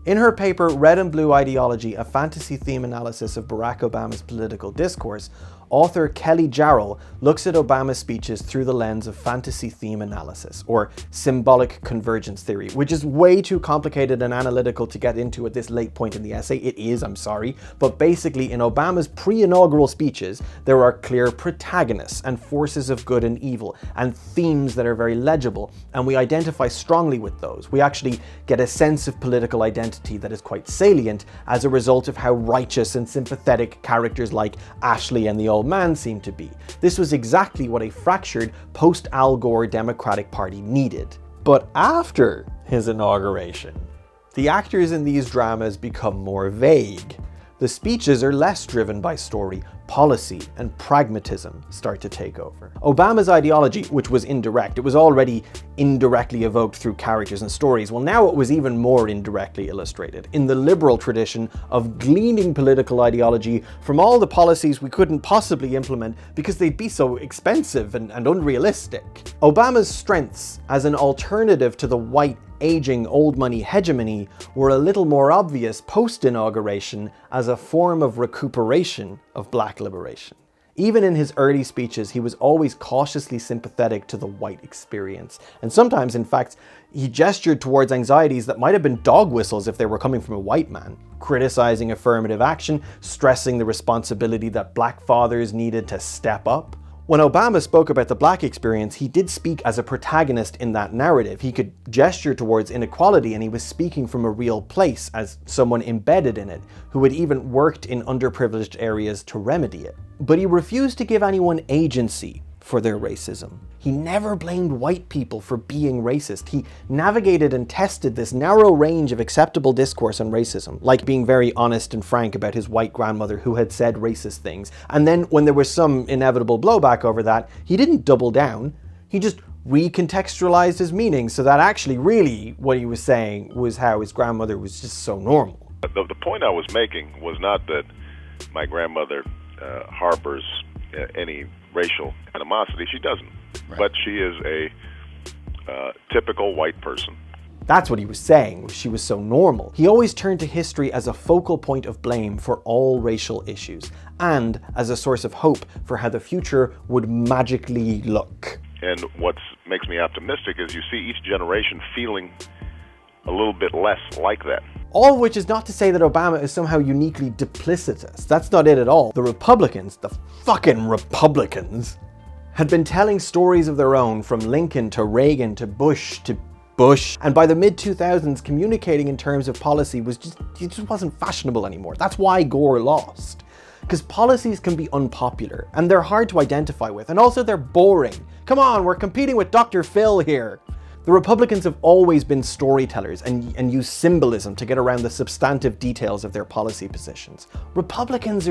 In her paper, Red and Blue Ideology, a fantasy theme analysis of Barack Obama's political discourse, author Kelly Jarrell looks at Obama's speeches through the lens of fantasy theme analysis, or symbolic convergence theory, which is way too complicated and analytical to get into at this late point in the essay. It is, I'm sorry. But basically, in Obama's pre-inaugural speeches, there are clear protagonists and forces of good and evil, and themes that are very legible, and we identify strongly with those. We actually get a sense of political identity that is quite salient as a result of how righteous and sympathetic characters like Ashley and the old man seem to be. This was exactly what a fractured post-Al Gore Democratic Party needed. But after his inauguration, the actors in these dramas become more vague. The speeches are less driven by story, policy and pragmatism start to take over. Obama's ideology, which was indirect, it was already indirectly evoked through characters and stories. Well, now it was even more indirectly illustrated in the liberal tradition of gleaning political ideology from all the policies we couldn't possibly implement because they'd be so expensive and unrealistic. Obama's strengths as an alternative to the white, aging old money hegemony were a little more obvious post-inauguration as a form of recuperation of black liberation. Even in his early speeches, he was always cautiously sympathetic to the white experience. And sometimes, in fact, he gestured towards anxieties that might have been dog whistles if they were coming from a white man, criticizing affirmative action, stressing the responsibility that black fathers needed to step up. When Obama spoke about the black experience, he did speak as a protagonist in that narrative. He could gesture towards inequality, and he was speaking from a real place as someone embedded in it, who had even worked in underprivileged areas to remedy it. But he refused to give anyone agency for their racism. He never blamed white people for being racist. He navigated and tested this narrow range of acceptable discourse on racism, like being very honest and frank about his white grandmother who had said racist things. And then when there was some inevitable blowback over that, he didn't double down. He just recontextualized his meaning so that actually really what he was saying was how his grandmother was just so normal. The point I was making was not that my grandmother harbors any racial animosity. She doesn't. Right. But she is a typical white person. That's what he was saying, she was so normal. He always turned to history as a focal point of blame for all racial issues, and as a source of hope for how the future would magically look. And what makes me optimistic is you see each generation feeling a little bit less like that. All of which is not to say that Obama is somehow uniquely duplicitous. That's not it at all. The Republicans, the fucking Republicans, had been telling stories of their own from Lincoln to Reagan to Bush, and by the mid-2000s, communicating in terms of policy it just wasn't fashionable anymore. That's why Gore lost. Because policies can be unpopular, and they're hard to identify with, and also they're boring. Come on, we're competing with Dr. Phil here. The Republicans have always been storytellers and use symbolism to get around the substantive details of their policy positions. Republicans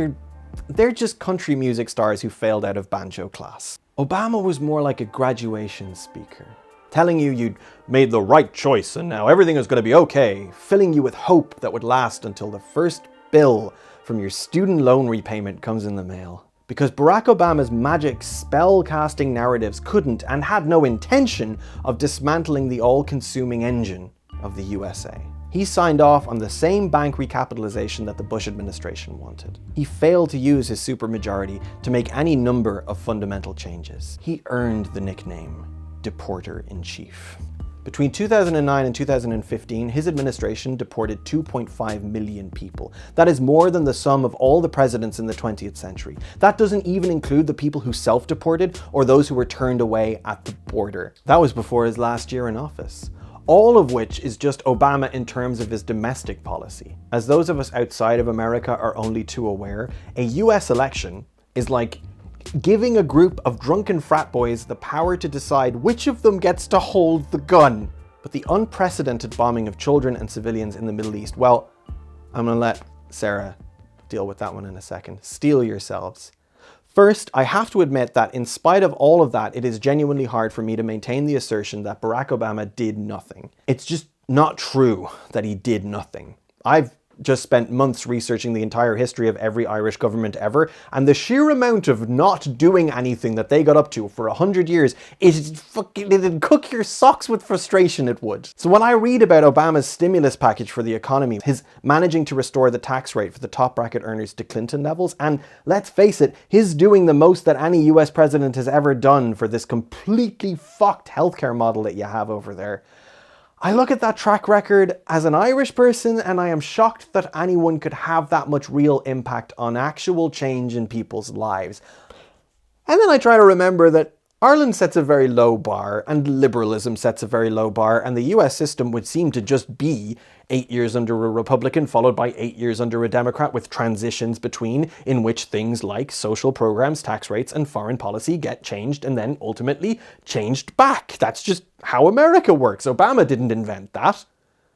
they're just country music stars who failed out of banjo class. Obama was more like a graduation speaker, telling you you'd made the right choice and now everything is going to be okay, filling you with hope that would last until the first bill from your student loan repayment comes in the mail. Because Barack Obama's magic spell-casting narratives couldn't and had no intention of dismantling the all-consuming engine of the USA. He signed off on the same bank recapitalization that the Bush administration wanted. He failed to use his supermajority to make any number of fundamental changes. He earned the nickname Deporter-in-Chief. Between 2009 and 2015, his administration deported 2.5 million people. That is more than the sum of all the presidents in the 20th century. That doesn't even include the people who self-deported or those who were turned away at the border. That was before his last year in office. All of which is just Obama in terms of his domestic policy. As those of us outside of America are only too aware, a US election is like giving a group of drunken frat boys the power to decide which of them gets to hold the gun. But the unprecedented bombing of children and civilians in the Middle East, well, I'm gonna let Sarah deal with that one in a second. Steel yourselves. First, I have to admit that in spite of all of that, it is genuinely hard for me to maintain the assertion that Barack Obama did nothing. It's just not true that he did nothing. I've just spent months researching the entire history of every Irish government ever, and the sheer amount of not doing anything that they got up to for 100 years, it'd cook your socks with frustration, it would. So when I read about Obama's stimulus package for the economy, his managing to restore the tax rate for the top bracket earners to Clinton levels, and let's face it, his doing the most that any US president has ever done for this completely fucked healthcare model that you have over there, I look at that track record as an Irish person and I am shocked that anyone could have that much real impact on actual change in people's lives. And then I try to remember that Ireland sets a very low bar and liberalism sets a very low bar, and the US system would seem to just be 8 years under a Republican followed by 8 years under a Democrat, with transitions between in which things like social programs, tax rates and foreign policy get changed and then ultimately changed back. That's just how America works. Obama didn't invent that.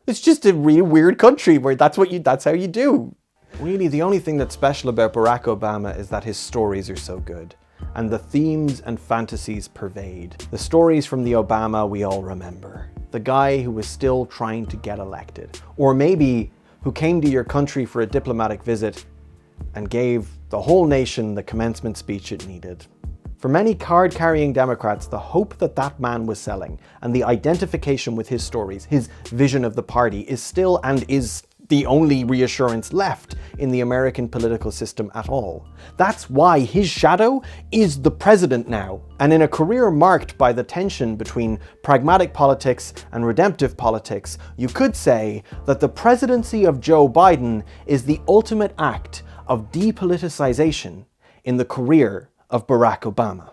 It's just a really weird country where that's how you do. Really, the only thing that's special about Barack Obama is that his stories are so good, and the themes and fantasies pervade. The stories from the Obama we all remember. The guy who was still trying to get elected, or maybe who came to your country for a diplomatic visit and gave the whole nation the commencement speech it needed. For many card-carrying Democrats, the hope that that man was selling and the identification with his stories, his vision of the party, is still and is the only reassurance left in the American political system at all. That's why his shadow is the president now. And in a career marked by the tension between pragmatic politics and redemptive politics, you could say that the presidency of Joe Biden is the ultimate act of depoliticization in the career of Barack Obama.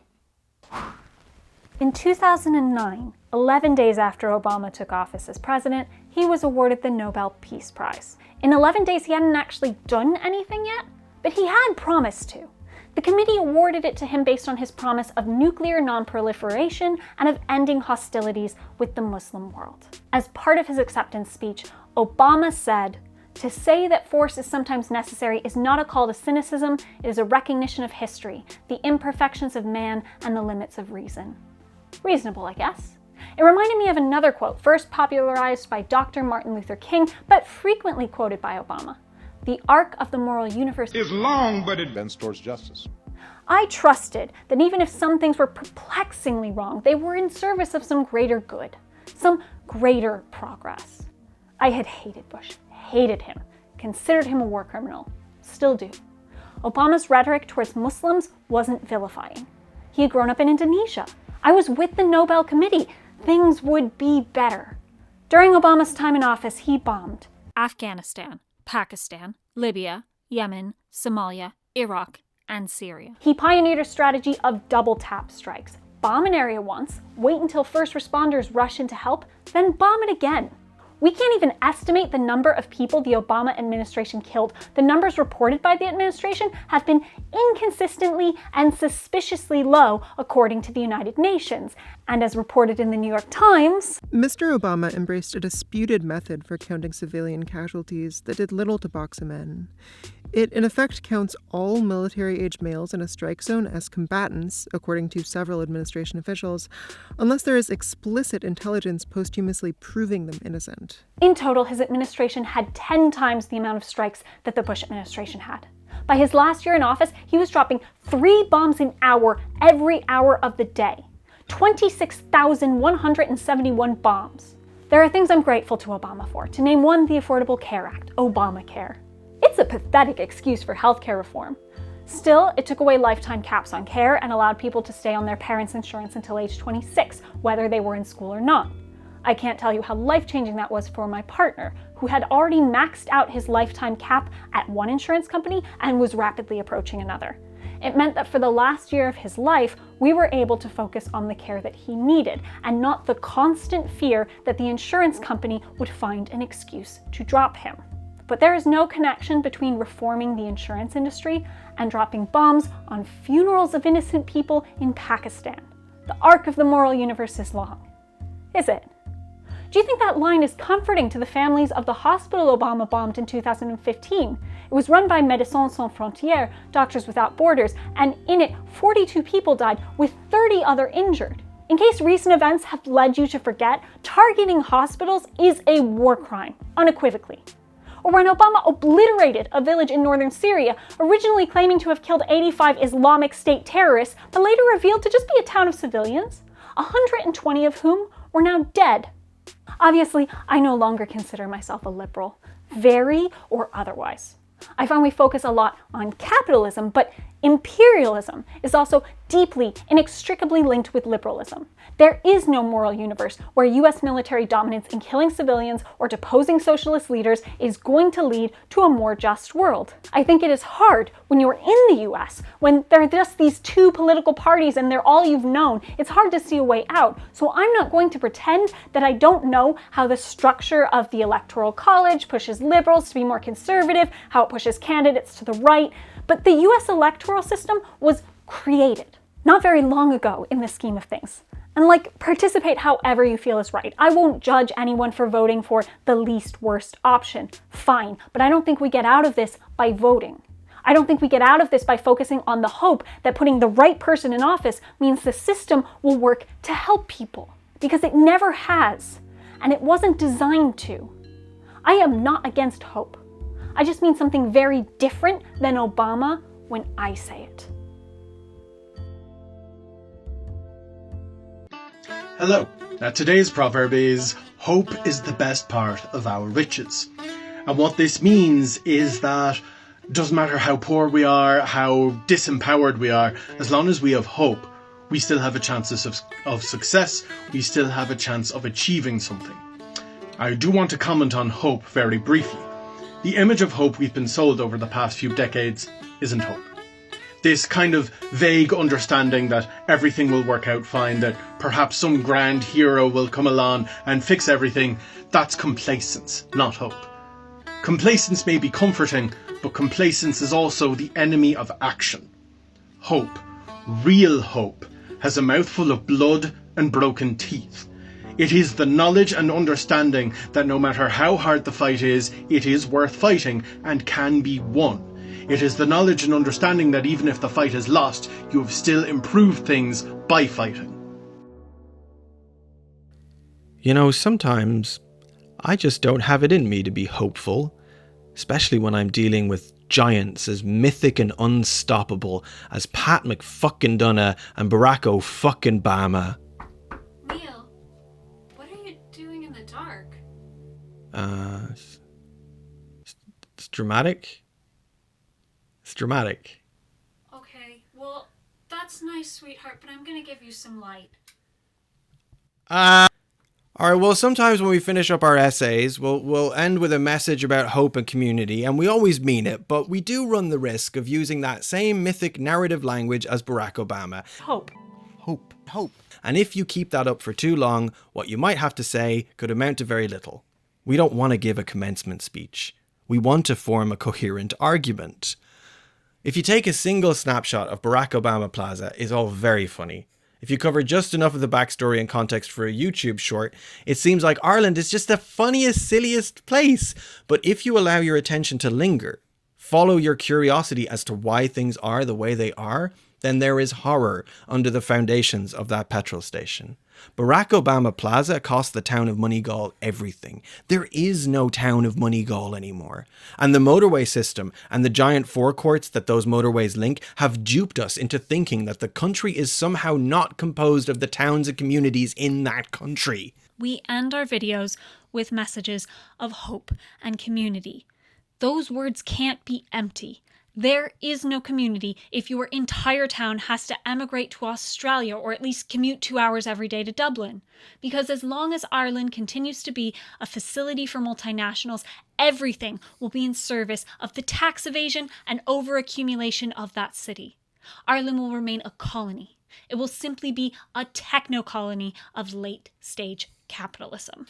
In 2009, 11 days after Obama took office as president, he was awarded the Nobel Peace Prize. In 11 days, he hadn't actually done anything yet, but he had promised to. The committee awarded it to him based on his promise of nuclear non-proliferation and of ending hostilities with the Muslim world. As part of his acceptance speech, Obama said, "To say that force is sometimes necessary is not a call to cynicism, it is a recognition of history, the imperfections of man, and the limits of reason." Reasonable, I guess. It reminded me of another quote, first popularized by Dr. Martin Luther King, but frequently quoted by Obama. "The arc of the moral universe is long, but it bends towards justice." I trusted that even if some things were perplexingly wrong, they were in service of some greater good, some greater progress. I had hated Bush, hated him, considered him a war criminal, still do. Obama's rhetoric towards Muslims wasn't vilifying. He had grown up in Indonesia. I was with the Nobel Committee. Things would be better. During Obama's time in office, he bombed Afghanistan, Pakistan, Libya, Yemen, Somalia, Iraq, and Syria. He pioneered a strategy of double tap strikes. Bomb an area once, wait until first responders rush in to help, then bomb it again. We can't even estimate the number of people the Obama administration killed. The numbers reported by the administration have been inconsistently and suspiciously low, according to the United Nations. And as reported in the New York Times, Mr. Obama embraced a disputed method for counting civilian casualties that did little to box him in. It, in effect, counts all military-age males in a strike zone as combatants, according to several administration officials, unless there is explicit intelligence posthumously proving them innocent. In total, his administration had 10 times the amount of strikes that the Bush administration had. By his last year in office, he was dropping 3 bombs an hour every hour of the day. 26,171 bombs. There are things I'm grateful to Obama for. To name one, the Affordable Care Act, Obamacare. It's a pathetic excuse for healthcare reform. Still, it took away lifetime caps on care and allowed people to stay on their parents' insurance until age 26, whether they were in school or not. I can't tell you how life-changing that was for my partner, who had already maxed out his lifetime cap at one insurance company and was rapidly approaching another. It meant that for the last year of his life, we were able to focus on the care that he needed and not the constant fear that the insurance company would find an excuse to drop him. But there is no connection between reforming the insurance industry and dropping bombs on funerals of innocent people in Pakistan. The arc of the moral universe is long. Is it? Do you think that line is comforting to the families of the hospital Obama bombed in 2015? It was run by Médecins Sans Frontières, Doctors Without Borders, and in it, 42 people died, with 30 other injured. In case recent events have led you to forget, targeting hospitals is a war crime, unequivocally. Or when Obama obliterated a village in northern Syria, originally claiming to have killed 85 Islamic State terrorists, but later revealed to just be a town of civilians, 120 of whom were now dead. Obviously, I no longer consider myself a liberal, very or otherwise. I find we focus a lot on capitalism, but imperialism is also deeply, inextricably linked with liberalism. There is no moral universe where US military dominance in killing civilians or deposing socialist leaders is going to lead to a more just world. I think it is hard when you're in the US, when there are just these 2 political parties and they're all you've known. It's hard to see a way out. So I'm not going to pretend that I don't know how the structure of the Electoral College pushes liberals to be more conservative, how it pushes candidates to the right. But the US electoral system was created not very long ago in the scheme of things. And participate however you feel is right. I won't judge anyone for voting for the least worst option. Fine, but I don't think we get out of this by voting. I don't think we get out of this by focusing on the hope that putting the right person in office means the system will work to help people. Because it never has, and it wasn't designed to. I am not against hope. I just mean something very different than Obama when I say it. Hello. Now today's proverb is, hope is the best part of our riches. And what this means is that it doesn't matter how poor we are, how disempowered we are, as long as we have hope, we still have a chance of success, we still have a chance of achieving something. I do want to comment on hope very briefly. The image of hope we've been sold over the past few decades isn't hope. This kind of vague understanding that everything will work out fine, that perhaps some grand hero will come along and fix everything, that's complacence, not hope. Complacence may be comforting, but complacence is also the enemy of action. Hope, real hope, has a mouthful of blood and broken teeth. It is the knowledge and understanding that no matter how hard the fight is, it is worth fighting and can be won. It is the knowledge and understanding that even if the fight is lost, you have still improved things by fighting. You know, sometimes I just don't have it in me to be hopeful, especially when I'm dealing with giants as mythic and unstoppable as Pat McFucking-Dunna and Barack O'Fucking-Bama. Neil, what are you doing in the dark? It's dramatic. It's dramatic. Okay, well, that's nice, sweetheart, but I'm gonna give you some light. Alright, well, sometimes when we finish up our essays, we'll end with a message about hope and community, and we always mean it, but we do run the risk of using that same mythic narrative language as Barack Obama. Hope. Hope. Hope. And if you keep that up for too long, what you might have to say could amount to very little. We don't want to give a commencement speech. We want to form a coherent argument. If you take a single snapshot of Barack Obama Plaza, it's all very funny. If you cover just enough of the backstory and context for a YouTube short, it seems like Ireland is just the funniest, silliest place. But if you allow your attention to linger, follow your curiosity as to why things are the way they are, then there is horror under the foundations of that petrol station. Barack Obama Plaza cost the town of Moneygall everything. There is no town of Moneygall anymore. And the motorway system and the giant forecourts that those motorways link have duped us into thinking that the country is somehow not composed of the towns and communities in that country. We end our videos with messages of hope and community. Those words can't be empty. There is no community if your entire town has to emigrate to Australia or at least commute 2 hours every day to Dublin. Because as long as Ireland continues to be a facility for multinationals, everything will be in service of the tax evasion and overaccumulation of that city. Ireland will remain a colony. It will simply be a techno-colony of late-stage capitalism.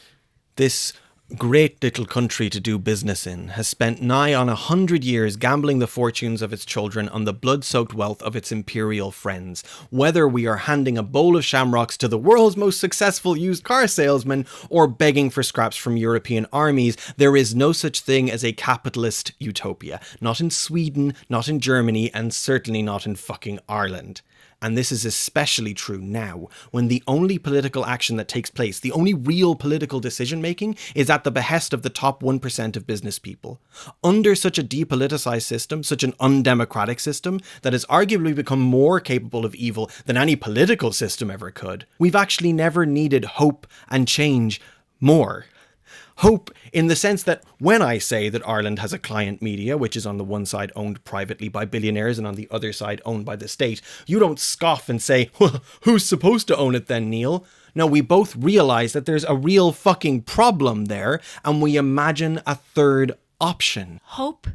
This great little country to do business in has spent nigh on 100 years gambling the fortunes of its children on the blood-soaked wealth of its imperial friends. Whether we are handing a bowl of shamrocks to the world's most successful used car salesman or begging for scraps from European armies, there is no such thing as a capitalist utopia. Not in Sweden, not in Germany, and certainly not in fucking Ireland. And this is especially true now, when the only political action that takes place, the only real political decision-making, is at the behest of the top 1% of business people. Under such a depoliticized system, such an undemocratic system, that has arguably become more capable of evil than any political system ever could, we've actually never needed hope and change more. Hope in the sense that when I say that Ireland has a client media, which is on the one side owned privately by billionaires and on the other side owned by the state, you don't scoff and say, well, who's supposed to own it then, Neil? No, we both realize that there's a real fucking problem there, and we imagine a third option. Hope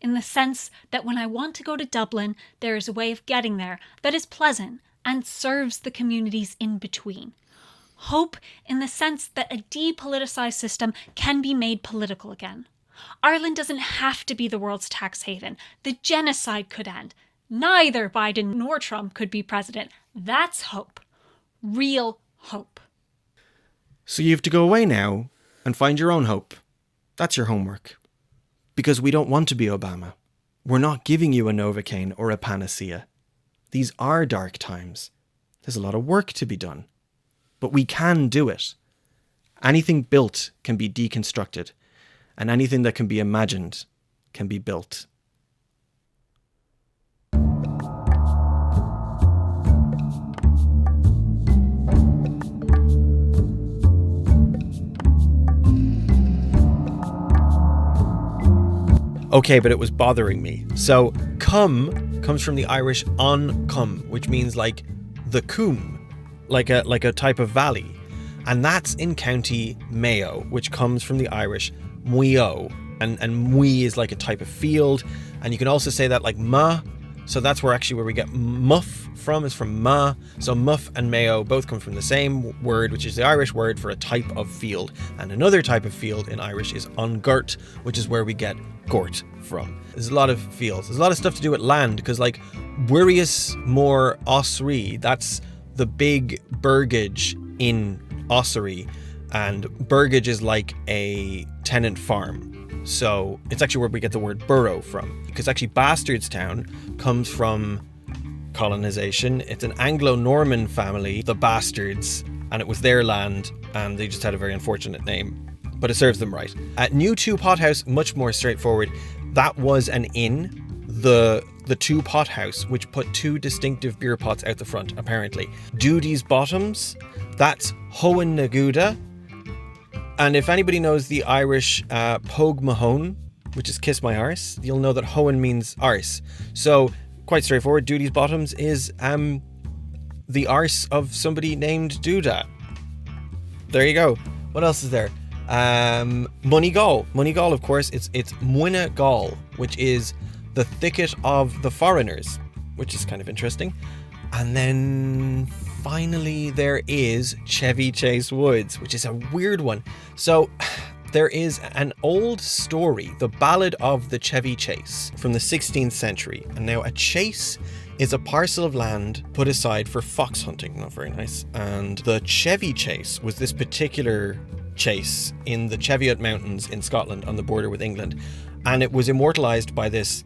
in the sense that when I want to go to Dublin, there is a way of getting there that is pleasant and serves the communities in between. Hope in the sense that a depoliticized system can be made political again. Ireland doesn't have to be the world's tax haven. The genocide could end. Neither Biden nor Trump could be president. That's hope. Real hope. So you have to go away now and find your own hope. That's your homework. Because we don't want to be Obama. We're not giving you a Novocaine or a panacea. These are dark times. There's a lot of work to be done. But we can do it. Anything built can be deconstructed. And anything that can be imagined can be built. Okay, but it was bothering me. So, cum comes from the Irish on cum, which means like the coombe, like a type of valley. And that's in County Mayo, which comes from the Irish muo. And mui is like a type of field. And you can also say that like ma. So that's where we get muff from, is from ma. So muff and Mayo both come from the same word, which is the Irish word for a type of field. And another type of field in Irish is ongurt, which is where we get gort from. There's a lot of fields. There's a lot of stuff to do with land, because like Wirius Mór Ossory, that's the big burgage in Ossory. And burgage is like a tenant farm. So it's actually where we get the word borough from, because actually Bastardstown comes from colonization. It's an Anglo-Norman family, the Bastards, and it was their land, and they just had a very unfortunate name, but it serves them right. At New Two Pot House, much more straightforward. That was an inn, the Two Pot House, which put two distinctive beer pots out the front, apparently. Dudy's Bottoms, that's Hohen Naguda. And if anybody knows the Irish Pogue Mahone, which is kiss my arse, you'll know that Hohen means arse. So, quite straightforward, Dudy's Bottoms is the arse of somebody named Duda. There you go. What else is there? Moneygall. Moneygall, of course, it's Muine Gall, which is the thicket of the foreigners, which is kind of interesting. And then finally there is Chevy Chase Woods, which is a weird one. So there is an old story, the Ballad of the Chevy Chase, from the 16th century. And now a chase is a parcel of land put aside for fox hunting. Not very nice. And the Chevy Chase was this particular chase in the Cheviot Mountains in Scotland on the border with England. And it was immortalized by this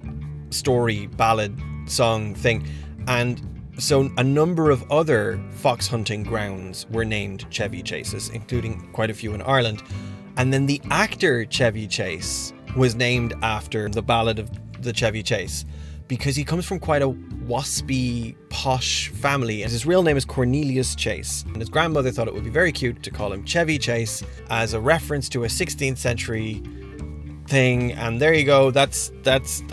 story, ballad, song thing. And so a number of other fox hunting grounds were named Chevy Chases, including quite a few in Ireland. And then the actor Chevy Chase was named after the Ballad of the Chevy Chase, because he comes from quite a waspy, posh family. And his real name is Cornelius Chase. And his grandmother thought it would be very cute to call him Chevy Chase as a reference to a 16th century thing. And there you go. That's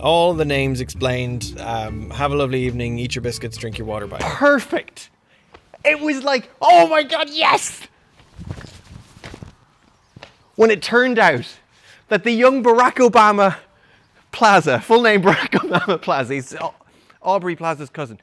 all the names explained. Have a lovely evening. Eat your biscuits, drink your water. Bye. Perfect. It was like, oh my God, yes! When it turned out that the young Barack Obama Plaza, full name Barack Obama Plaza, he's Aubrey Plaza's cousin,